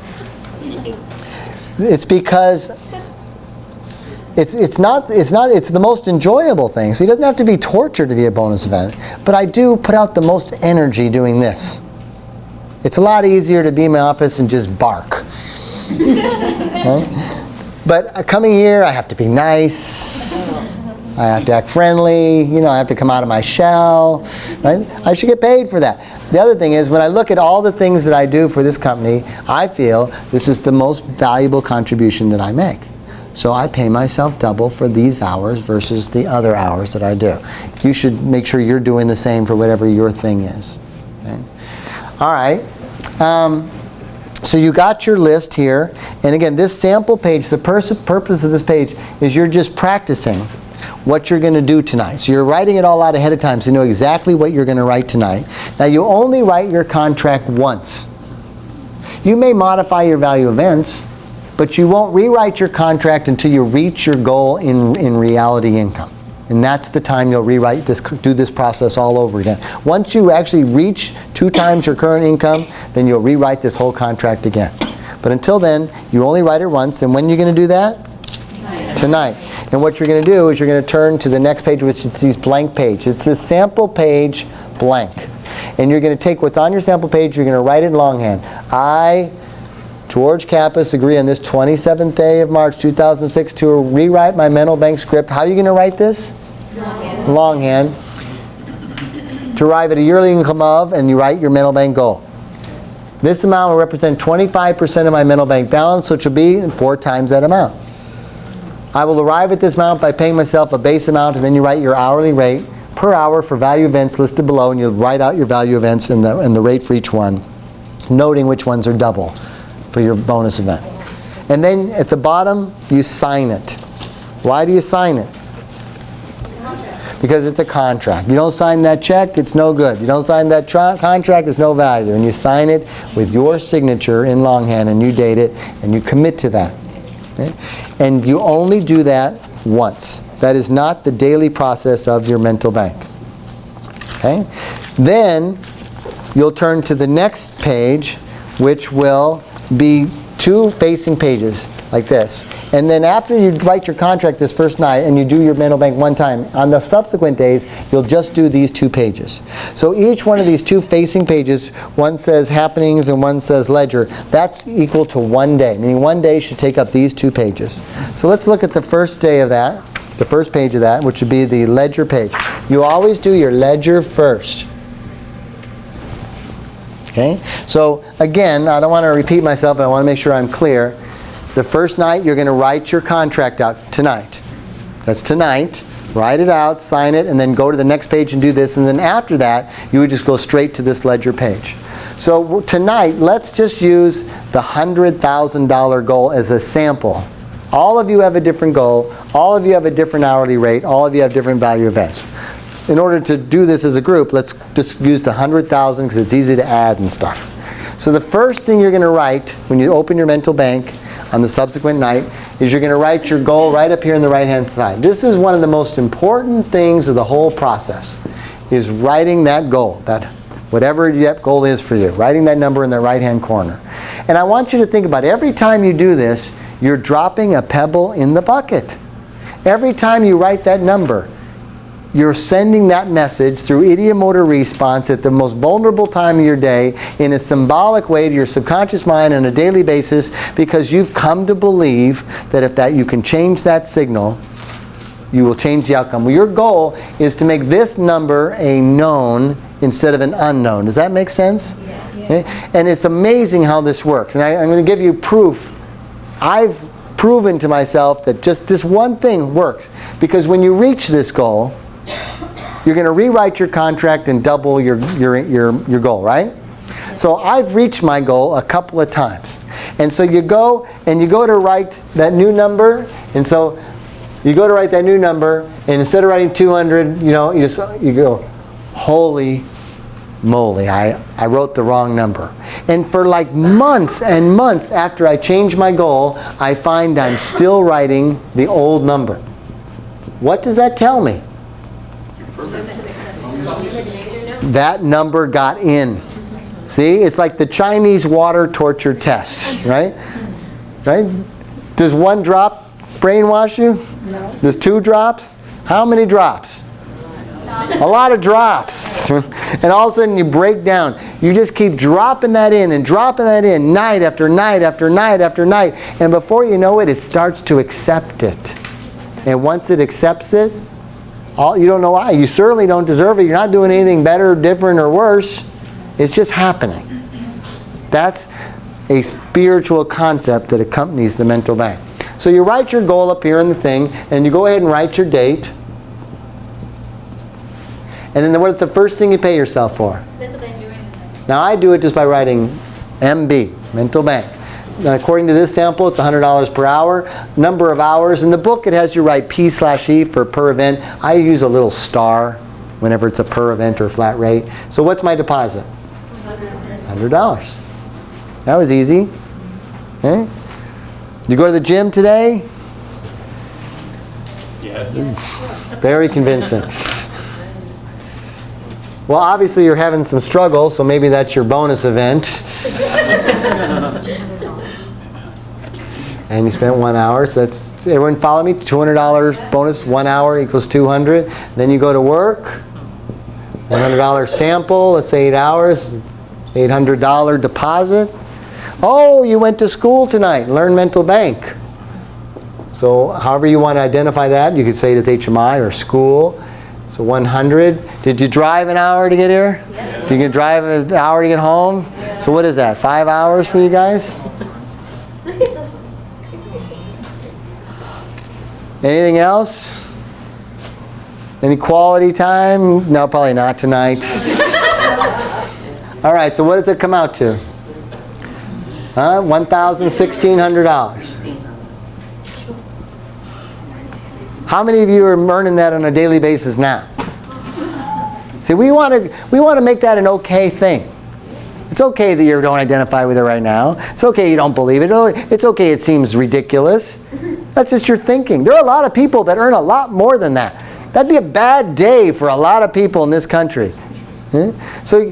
It's because it's the most enjoyable thing. So it doesn't have to be torture to be a bonus event. But I do put out the most energy doing this. It's a lot easier to be in my office and just bark. Right? But coming here, I have to be nice. I have to act friendly. I have to come out of my shell. Right? I should get paid for that. The other thing is, when I look at all the things that I do for this company, I feel this is the most valuable contribution that I make. So I pay myself double for these hours versus the other hours that I do. You should make sure you're doing the same for whatever your thing is. Okay? All right. So you got your list here. And again, this sample page, the purpose of this page is you're just practicing what you're going to do tonight. So you're writing it all out ahead of time so you know exactly what you're going to write tonight. Now you only write your contract once. You may modify your value events, but you won't rewrite your contract until you reach your goal in reality income. And that's the time you'll do this process all over again. Once you actually reach 2 times your current income, then you'll rewrite this whole contract again. But until then, you only write it once. And when are you going to do that? Tonight. And what you're going to do is you're going to turn to the next page, which is this blank page. It's this sample page blank. And you're going to take what's on your sample page, you're going to write it in longhand. I, George Kappas, agree on this 27th day of March 2006 to rewrite my mental bank script. How are you going to write this? Longhand. To arrive at a yearly income of, and you write your mental bank goal. This amount will represent 25% of my mental bank balance, which will be 4 times that amount. I will arrive at this amount by paying myself a base amount, and then you write your hourly rate per hour for value events listed below, and you'll write out your value events and the rate for each one, noting which ones are double for your bonus event. And then at the bottom, you sign it. Why do you sign it? Because it's a contract. You don't sign that check, it's no good. You don't sign that contract, it's no value. And you sign it with your signature in longhand, and you date it, and you commit to that. Okay? And you only do that once. That is not the daily process of your mental bank. Okay? Then you'll turn to the next page, which will be 2 facing pages like this. And then after you write your contract this first night and you do your mental bank one time, on the subsequent days, you'll just do these 2 pages. So each one of these 2 facing pages, one says happenings and one says ledger, that's equal to 1 day, meaning 1 day should take up these 2 pages. So let's look at the first day of that, the first page of that, which would be the ledger page. You always do your ledger first. Okay? So again, I don't want to repeat myself, but I want to make sure I'm clear. The first night, you're going to write your contract out tonight. That's tonight. Write it out, sign it, and then go to the next page and do this. And then after that, you would just go straight to this ledger page. So tonight, let's just use the $100,000 goal as a sample. All of you have a different goal. All of you have a different hourly rate. All of you have different value events. In order to do this as a group, let's just use the 100,000 because it's easy to add and stuff. So the first thing you're going to write when you open your mental bank on the subsequent night is you're going to write your goal right up here on the right-hand side. This is one of the most important things of the whole process, is writing that goal, that whatever that goal is for you, writing that number in the right-hand corner. And I want you to think about every time you do this, you're dropping a pebble in the bucket. Every time you write that number, you're sending that message through ideomotor response at the most vulnerable time of your day in a symbolic way to your subconscious mind on a daily basis, because you've come to believe that if you can change that signal, you will change the outcome. Well, your goal is to make this number a known instead of an unknown. Does that make sense? Yes. Okay? And it's amazing how this works. And I'm going to give you proof. I've proven to myself that just this one thing works. Because when you reach this goal, you're going to rewrite your contract and double your goal, right? So I've reached my goal a couple of times. And so you go to write that new number, and so you go to write that new number, and instead of writing 200, you go, holy moly, I wrote the wrong number. And for like months and months after I change my goal, I find I'm still writing the old number. What does that tell me? That number got in. See, it's like the Chinese water torture test, right? Right? Does 1 drop brainwash you? No. Does 2 drops? How many drops? A lot of drops. And all of a sudden you break down. You just keep dropping that in and dropping that in night after night after night after night. And before you know it, it starts to accept it. And once it accepts it, you don't know why. You certainly don't deserve it. You're not doing anything better, different, or worse. It's just happening. That's a spiritual concept that accompanies the mental bank. So you write your goal up here in the thing, and you go ahead and write your date. And then what's the first thing you pay yourself for? Mental bank doing. Now I do it just by writing MB, mental bank. According to this sample, it's $100 per hour. Number of hours. In the book, it has you write P/E for per event. I use a little star whenever it's a per event or flat rate. So what's my deposit? $100. That was easy. Okay. Did you go to the gym today? Yes. Very convincing. Well, obviously you're having some struggle, so maybe that's your bonus event. And you spent 1 hour, so that's, everyone follow me? $200 bonus, 1 hour equals 200. Then you go to work, $100 sample, let's say 8 hours, $800 deposit. Oh, you went to school tonight, learn mental bank. So however you want to identify that, you could say it as HMI or school. So 100. Did you drive an hour to get here? Yeah. You can drive an hour to get home? Yeah. So what is that, 5 hours for you guys? Anything else? Any quality time? No, probably not tonight. All right, so what does it come out to? $1,600. How many of you are earning that on a daily basis now? See, we want to make that an okay thing. It's okay that you don't identify with it right now. It's okay you don't believe it. It's okay it seems ridiculous. That's just your thinking. There are a lot of people that earn a lot more than that. That'd be a bad day for a lot of people in this country. So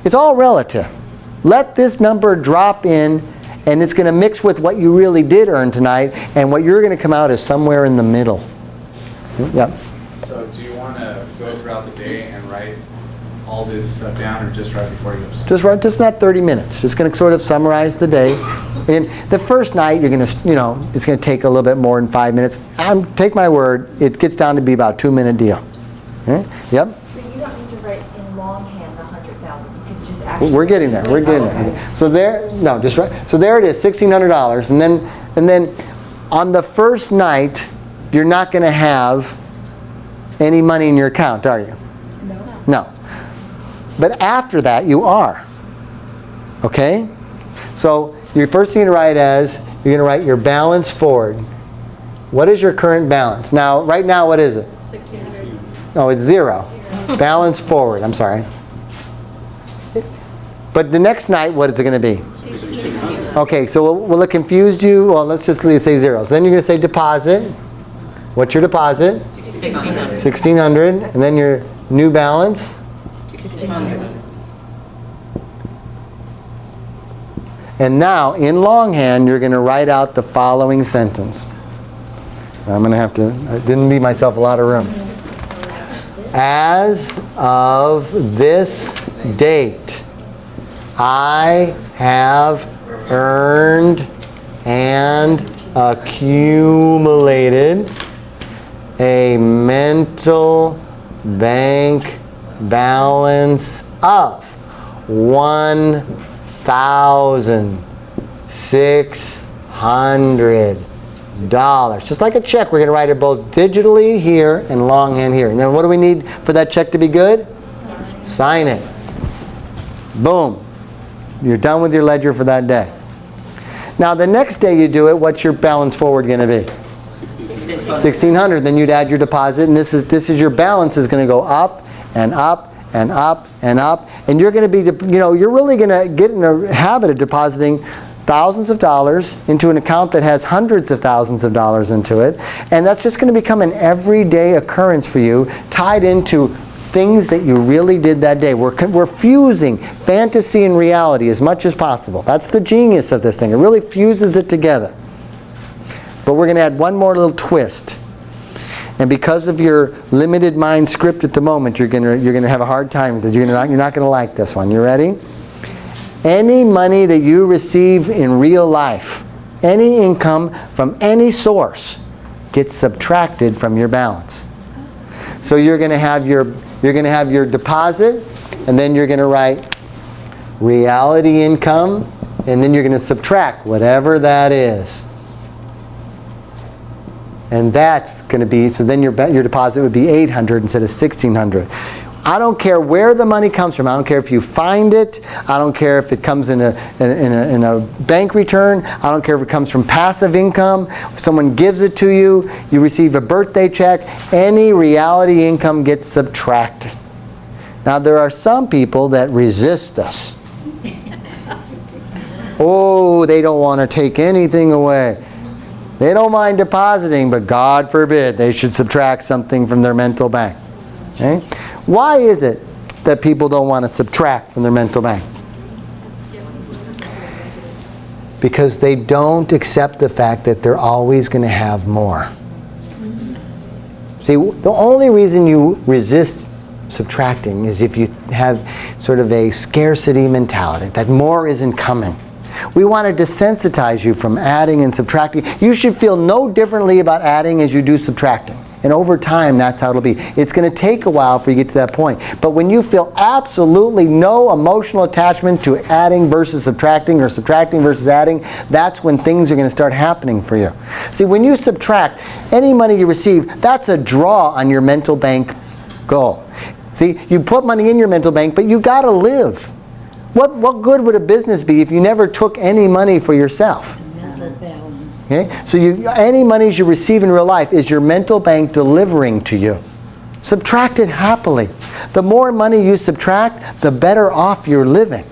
it's all relative. Let this number drop in and it's going to mix with what you really did earn tonight, and what you're going to come out is somewhere in the middle. Yep. So do you want to go throughout the day and write all this stuff down, or just right before you go to sleep? Just not 30 minutes. Just going to sort of summarize the day. And the first night, you're going to, it's going to take a little bit more than 5 minutes. Take my word, it gets down to be about a 2-minute deal. Okay? Yep. So you don't need to write in longhand the 100,000. You can just actually. We're getting there. We're getting there. Okay. So there, no, just right. So there it is, $1,600, and then on the first night, you're not going to have any money in your account, are you? No. No. But after that, you are. Okay? So your first thing to write you're going to write your balance forward. What is your current balance? Now, right now, what is it? 1,600. No, it's 0. Balance forward, I'm sorry. But the next night, what is it going to be? 1,600. Okay, so will it confuse you? Well, let's just say 0. So then you're going to say deposit. What's your deposit? 1,600. 1,600. And then your new balance? 1,600. And now, in longhand, you're going to write out the following sentence. I'm going to have to, I didn't leave myself a lot of room. As of this date, I have earned and accumulated a mental bank balance of $1,600. Just like a check, we're going to write it both digitally here and longhand here. And then what do we need for that check to be good? Sign it. Boom. You're done with your ledger for that day. Now the next day you do it, what's your balance forward going to be? 1,600. Then you'd add your deposit, and this is your balance is going to go up and up and up and up, and you're going to be, you're really going to get in a habit of depositing thousands of dollars into an account that has hundreds of thousands of dollars into it, and that's just going to become an everyday occurrence for you, tied into things that you really did that day. We're fusing fantasy and reality as much as possible. That's the genius of this thing. It really fuses it together. But we're going to add one more little twist. And because of your limited mind script at the moment, you're going to have a hard time with it. You're not going to like this one. You ready? Any money that you receive in real life, any income from any source, gets subtracted from your balance. So you're going to have your deposit, and then you're going to write reality income, and then you're going to subtract whatever that is. And that's going to be, so then your deposit would be $800 instead of $1,600. I don't care where the money comes from. I don't care if you find it. I don't care if it comes in a bank return. I don't care if it comes from passive income. If someone gives it to you, you receive a birthday check. Any reality income gets subtracted. Now there are some people that resist this. Oh, they don't want to take anything away. They don't mind depositing, but God forbid they should subtract something from their mental bank. Okay? Why is it that people don't want to subtract from their mental bank? Because they don't accept the fact that they're always going to have more. See, the only reason you resist subtracting is if you have sort of a scarcity mentality, that more isn't coming. We want to desensitize you from adding and subtracting. You should feel no differently about adding as you do subtracting. And over time, that's how it'll be. It's going to take a while for you to get to that point. But when you feel absolutely no emotional attachment to adding versus subtracting, or subtracting versus adding, that's when things are going to start happening for you. See, when you subtract, any money you receive, that's a draw on your mental bank goal. See, you put money in your mental bank, but you got to live. What good would a business be if you never took any money for yourself? Okay? So any monies you receive in real life is your mental bank delivering to you. Subtract it happily. The more money you subtract, the better off you're living.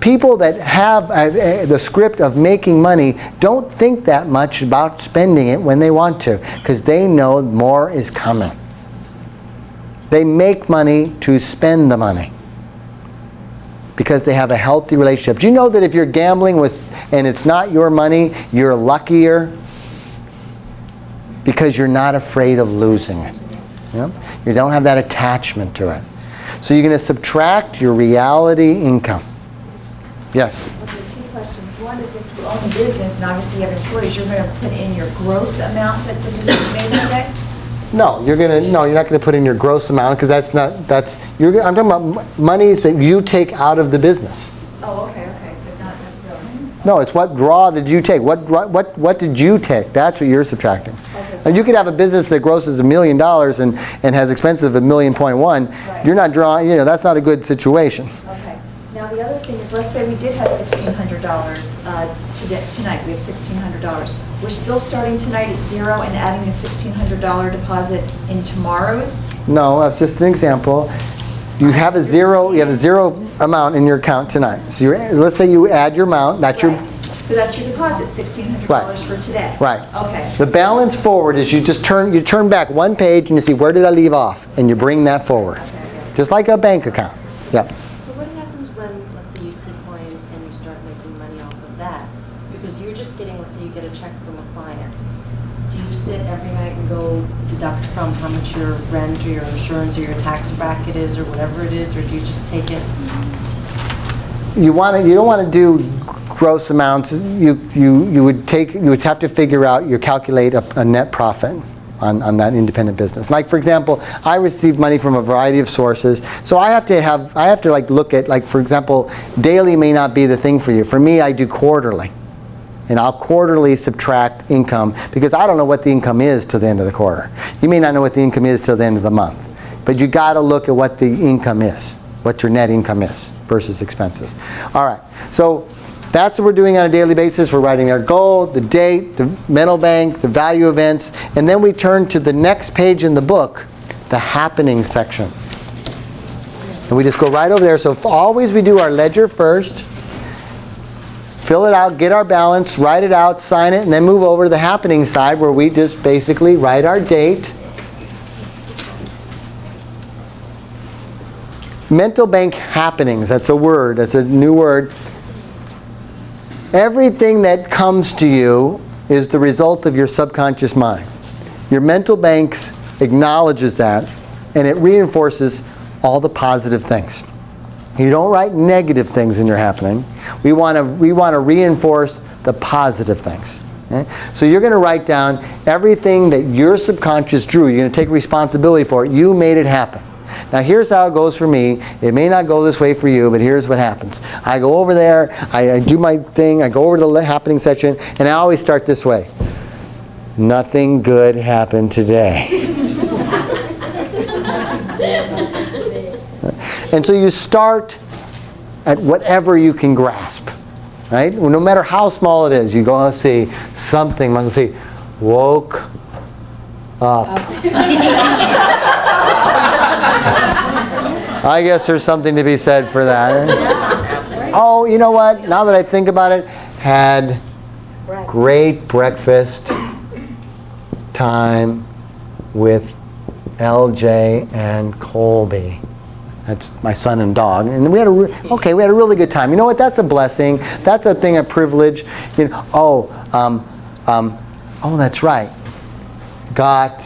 People that have the script of making money don't think that much about spending it when they want to, because they know more is coming. They make money to spend the money. because they have a healthy relationship. Do you know that if you're gambling and it's not your money, you're luckier? Because you're not afraid of losing it. You don't have that attachment to it. So you're going to subtract your reality income. Yes? Okay, 2 questions. One is if you own a business and obviously you have employees, you're going to put in your gross amount that the business made that day? No, you're not going to put in your gross amount because I'm talking about monies that you take out of the business. Oh, okay, so not necessarily. No, it's what draw did you take? What did you take? That's what you're subtracting. Okay, so And you could have a business that grosses $1 million and has expenses of $1.1 million. Right. You're not drawing, that's not a good situation. Okay. Now, the other thing is, let's say we did have $1,600 tonight. We have $1,600. We're still starting tonight at 0 and adding a $1,600 deposit in tomorrow's? No, that's just an example. You have a zero amount in your account tonight. So let's say you add your amount, that's your... So that's your deposit, $1,600 Right. for today? Right. Okay. The balance forward is you turn back one page and you see where did I leave off, and you bring that forward. Just like a bank account. Yeah. So what happens when, let's say, you see clients and you start making money off of that? Because you're just getting, let's say you get a check from a client. Do you sit every night and go deduct from how much your rent or your insurance or your tax bracket is or whatever it is, or do you just take it? You don't want to do gross amounts. You would have to figure out, calculate a net profit on that independent business. Like, for example, I receive money from a variety of sources, so I have to like look at, like, for example, daily may not be the thing for you. For me, I do quarterly. And I'll quarterly subtract income because I don't know what the income is till the end of the quarter. You may not know what the income is till the end of the month. But you got to look at what the income is, what your net income is versus expenses. All right, so that's what we're doing on a daily basis. We're writing our goal, the date, the mental bank, the value events, and then we turn to the next page in the book, the happening section. And we just go right over there. So always we do our ledger first, fill it out, get our balance, write it out, sign it, and then move over to the happening side where we just basically write our date. Mental bank happenings, that's a word, that's a new word. Everything that comes to you is the result of your subconscious mind. Your mental banks acknowledges that, and it reinforces all the positive things. You don't write negative things in your happening. We want to reinforce the positive things. Okay? So you're going to write down everything that your subconscious drew. You're going to take responsibility for it. You made it happen. Now here's how it goes for me. It may not go this way for you, but here's what happens. I go over there, I do my thing, I go over to the happening section, and I always start this way. Nothing good happened today. And so you start at whatever you can grasp, right? Well, no matter how small it is, you go, let's see, something, let's see, woke up. I guess there's something to be said for that. Oh, you know what? Now that I think about it, had great breakfast time with LJ and Colby. That's my son and dog, and we had a really good time. You know what? That's a blessing. That's a thing of privilege. You know. Oh, that's right. Got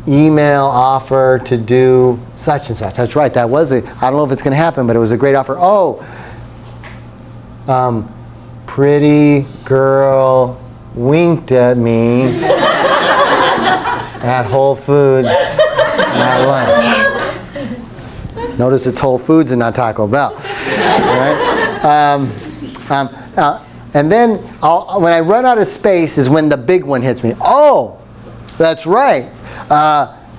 email offer to do such and such. That's right. That was I don't know if it's going to happen, but it was a great offer. Oh, pretty girl winked at me at Whole Foods at lunch. Notice it's Whole Foods and not Taco Bell. Right? And then when I run out of space is when the big one hits me. Oh, that's right.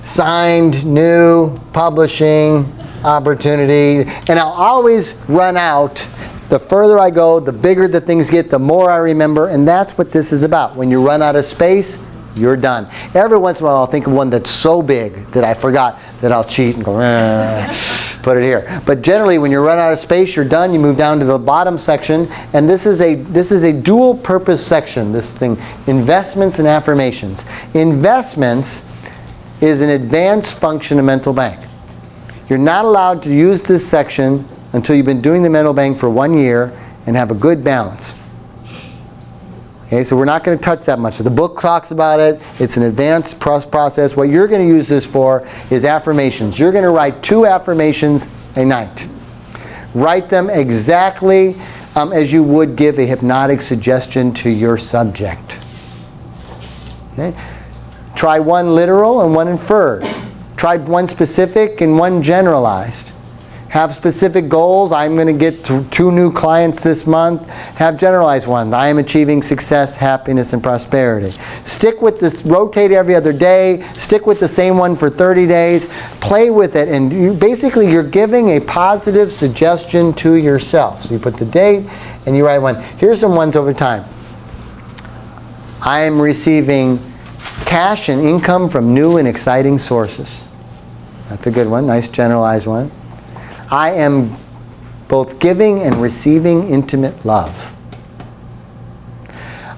Signed new publishing opportunity. And I'll always run out. The further I go, the bigger the things get, the more I remember. And that's what this is about. When you run out of space, you're done. Every once in a while, I'll think of one that's so big that I forgot that I'll cheat and go, put it here. But generally, when you run out of space, you're done. You move down to the bottom section, and this is a dual-purpose section. This thing, investments and affirmations. Investments is an advanced function of mental bank. You're not allowed to use this section until you've been doing the mental bank for 1 year and have a good balance. Okay, so we're not going to touch that much. The book talks about it. It's an advanced process. What you're going to use this for is affirmations. You're going to write 2 affirmations a night. Write them exactly as you would give a hypnotic suggestion to your subject. Okay? Try one literal and one inferred. Try one specific and one generalized. Have specific goals. I'm going to get 2 new clients this month. Have generalized ones. I am achieving success, happiness, and prosperity. Stick with this. Rotate every other day. Stick with the same one for 30 days. Play with it. And you're giving a positive suggestion to yourself. So you put the date and you write one. Here's some ones over time. I am receiving cash and income from new and exciting sources. That's a good one. Nice generalized one. I am both giving and receiving intimate love.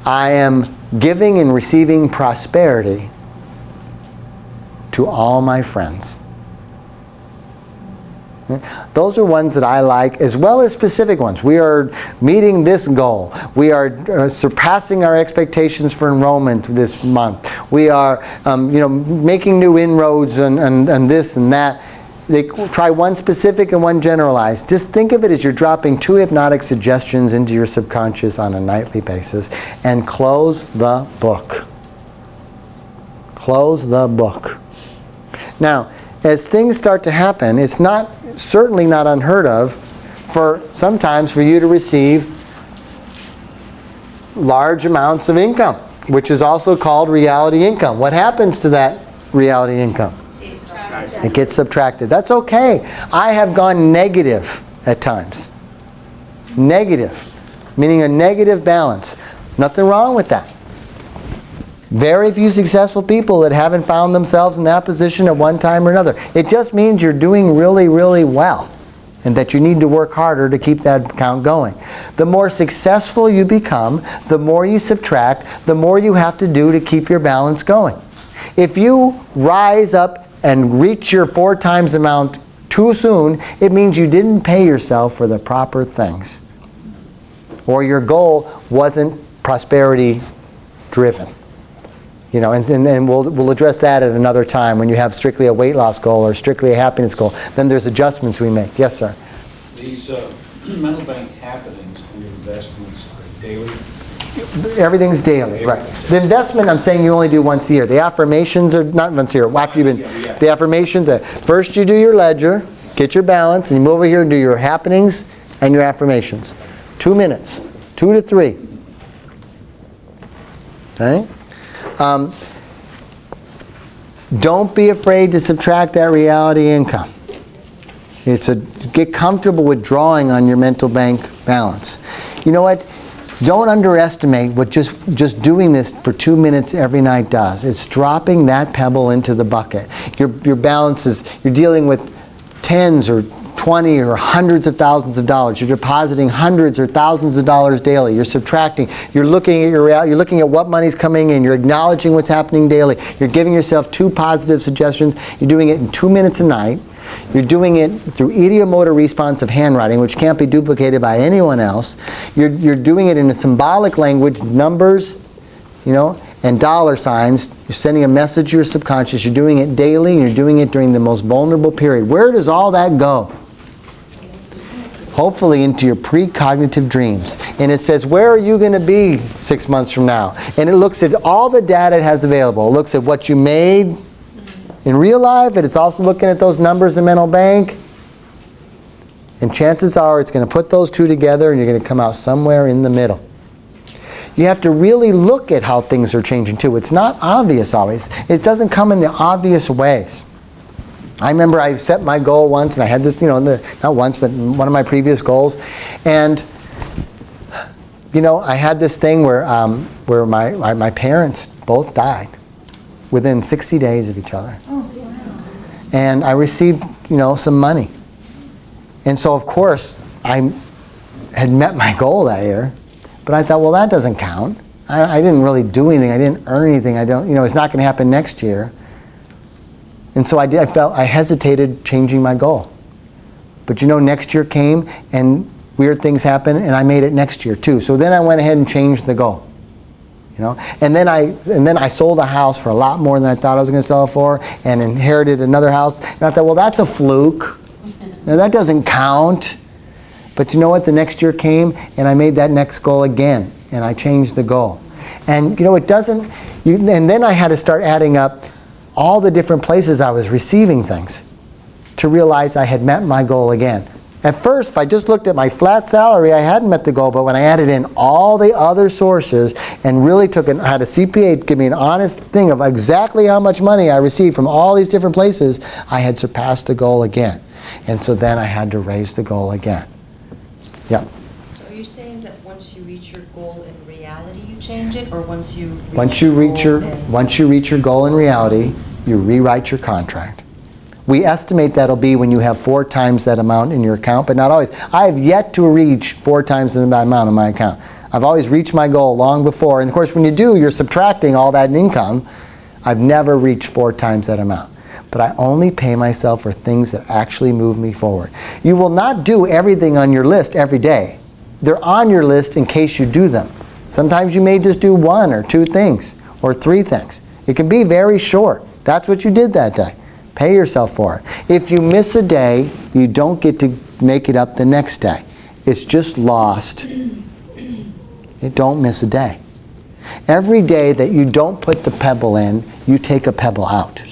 I am giving and receiving prosperity to all my friends. Those are ones that I like, as well as specific ones. We are meeting this goal. We are surpassing our expectations for enrollment this month. We are making new inroads and this and that. They try one specific and one generalized. Just think of it as you're dropping 2 hypnotic suggestions into your subconscious on a nightly basis, and close the book. Close the book. Now, as things start to happen, it's certainly not unheard of sometimes for you to receive large amounts of income, which is also called reality income. What happens to that reality income? It gets subtracted. That's okay. I have gone negative at times. Negative, meaning a negative balance. Nothing wrong with that. Very few successful people that haven't found themselves in that position at one time or another. It just means you're doing really, really well, and that you need to work harder to keep that account going. The more successful you become, the more you subtract, the more you have to do to keep your balance going. If you rise up and reach your 4 times amount too soon, it means you didn't pay yourself for the proper things. Or your goal wasn't prosperity driven. And we'll address that at another time when you have strictly a weight loss goal or strictly a happiness goal. Then there's adjustments we make. Yes, sir? These mental bank happenings and investments are daily? Everything's daily, right. The investment, I'm saying you only do once a year. The affirmations are not once a year. After you've been, the affirmations, first you do your ledger, get your balance, and you move over here and do your happenings and your affirmations. 2 minutes, 2 to 3. Okay? Don't be afraid to subtract that reality income. Get comfortable with drawing on your mental bank balance. You know what? Don't underestimate what just doing this for 2 minutes every night does. It's dropping that pebble into the bucket. Your balance is, you're dealing with tens or 20 or hundreds of thousands of dollars. You're depositing hundreds or thousands of dollars daily. You're subtracting. You're looking at you're looking at what money's coming in. You're acknowledging what's happening daily. You're giving yourself 2 positive suggestions. You're doing it in 2 minutes a night. You're doing it through ideomotor responsive handwriting, which can't be duplicated by anyone else. You're doing it in a symbolic language, numbers, and dollar signs. You're sending a message to your subconscious. You're doing it daily, and you're doing it during the most vulnerable period. Where does all that go? Hopefully into your precognitive dreams. And it says, where are you going to be 6 months from now? And it looks at all the data it has available. It looks at what you made in real life, and it's also looking at those numbers in mental bank. And chances are it's going to put those 2 together, and you're going to come out somewhere in the middle. You have to really look at how things are changing too. It's not obvious always. It doesn't come in the obvious ways. I remember I set my goal once, and I had this, not once, but one of my previous goals. And, I had this thing where my parents both died within 60 days of each other. And I received, some money. And so, of course, I had met my goal that year. But I thought, well, that doesn't count. I didn't really do anything. I didn't earn anything. It's not going to happen next year. And so I hesitated changing my goal. But next year came and weird things happened, and I made it next year too. So then I went ahead and changed the goal. And then I sold a house for a lot more than I thought I was going to sell it for, and inherited another house. And I thought, well, that's a fluke. Now, that doesn't count. But you know what? The next year came, and I made that next goal again, and I changed the goal. And it doesn't. And then I had to start adding up all the different places I was receiving things to realize I had met my goal again. At first, if I just looked at my flat salary, I hadn't met the goal, but when I added in all the other sources and really had a CPA give me an honest thing of exactly how much money I received from all these different places, I had surpassed the goal again. And so then I had to raise the goal again. Yeah. So are you saying that once you reach your goal in reality, you change it, or once you reach your goal in reality, you rewrite your contract? We estimate that'll be when you have 4 times that amount in your account, but not always. I have yet to reach 4 times that amount in my account. I've always reached my goal long before. And of course, when you do, you're subtracting all that in income. I've never reached 4 times that amount. But I only pay myself for things that actually move me forward. You will not do everything on your list every day. They're on your list in case you do them. Sometimes you may just do 1 or 2 things or 3 things. It can be very short. That's what you did that day. Pay yourself for it. If you miss a day, you don't get to make it up the next day. It's just lost. Don't miss a day. Every day that you don't put the pebble in, you take a pebble out.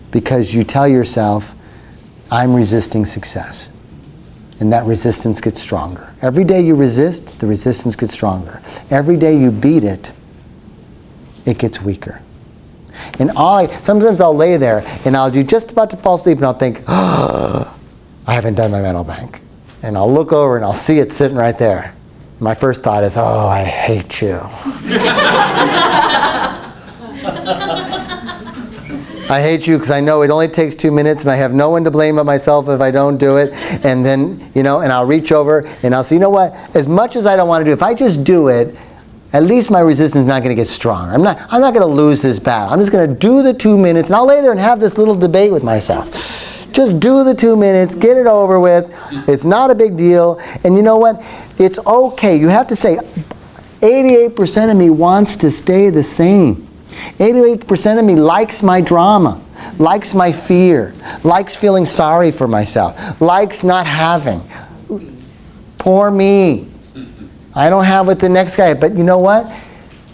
Because you tell yourself, I'm resisting success. And that resistance gets stronger. Every day you resist, the resistance gets stronger. Every day you beat it, it gets weaker. And sometimes I'll lay there and I'll be just about to fall asleep and I'll think, oh, I haven't done my mental bank. And I'll look over and I'll see it sitting right there. My first thought is, oh, I hate you. I hate you because I know it only takes 2 minutes and I have no one to blame but myself if I don't do it. And then, and I'll reach over and I'll say, you know what, as much as I don't want to do it, if I just do it, at least my resistance is not going to get stronger. I'm not going to lose this battle. I'm just going to do the 2 minutes, and I'll lay there and have this little debate with myself. Just do the 2 minutes, get it over with. It's not a big deal. And you know what? It's okay. You have to say, 88% of me wants to stay the same. 88% of me likes my drama, likes my fear, likes feeling sorry for myself, likes not having. Poor me. I don't have what the next guy, but you know what?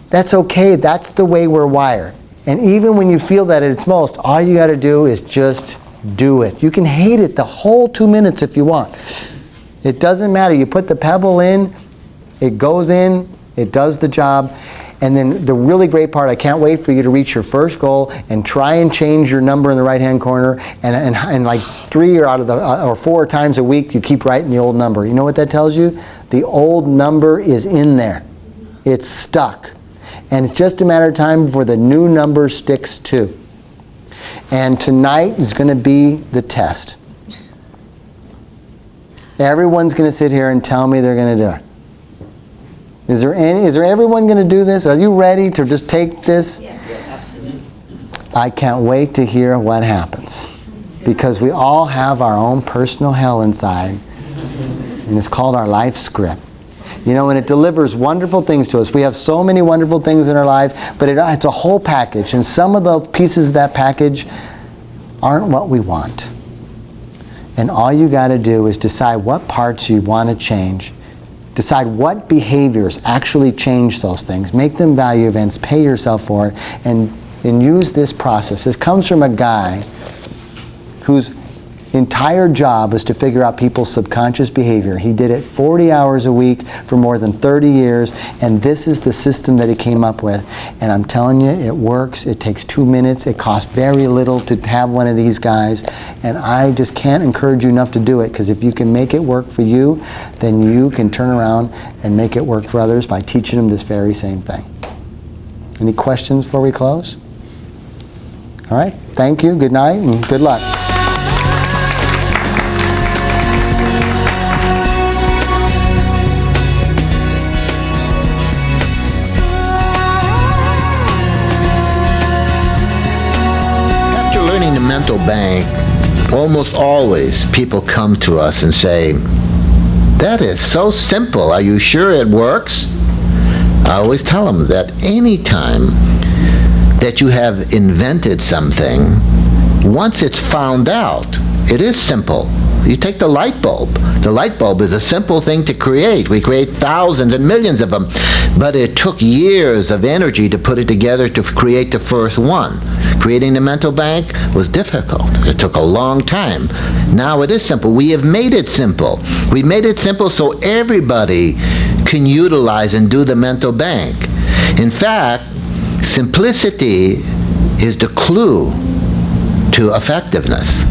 That's okay. That's the way we're wired. And even when you feel that at its most, all you got to do is just do it. You can hate it the whole 2 minutes if you want. It doesn't matter. You put the pebble in, it goes in, it does the job. And then the really great part, I can't wait for you to reach your first goal and try and change your number in the right-hand corner. And like 3 or 4 times a week, you keep writing the old number. You know what that tells you? The old number is in there. It's stuck. And it's just a matter of time before the new number sticks too. And tonight is going to be the test. Everyone's going to sit here and tell me they're going to do it. Is there everyone going to do this? Are you ready to just take this? Yeah, absolutely. I can't wait to hear what happens. Because we all have our own personal hell inside. And it's called our life script. And it delivers wonderful things to us. We have so many wonderful things in our life, but it's a whole package. And some of the pieces of that package aren't what we want. And all you got to do is decide what parts you want to change. Decide what behaviors actually change those things. Make them value events. Pay yourself for it. And use this process. This comes from a guy whose entire job is to figure out people's subconscious behavior. He did it 40 hours a week for more than 30 years, and this is the system that he came up with. And I'm telling you, it works. It takes 2 minutes. It costs very little to have one of these guys, and I just can't encourage you enough to do it, because if you can make it work for you, then you can turn around and make it work for others by teaching them this very same thing. Any questions before we close? All right. Thank you. Good night, and good luck. Mental bank, almost always people come to us and say, "That is so simple. Are you sure it works?" I always tell them that any time that you have invented something, once it's found out, it is simple. You take the light bulb. The light bulb is a simple thing to create. We create thousands and millions of them, but it took years of energy to put it together to create the first one. Creating the mental bank was difficult. It took a long time. Now it is simple. We have made it simple. We made it simple so everybody can utilize and do the mental bank. In fact, simplicity is the clue to effectiveness.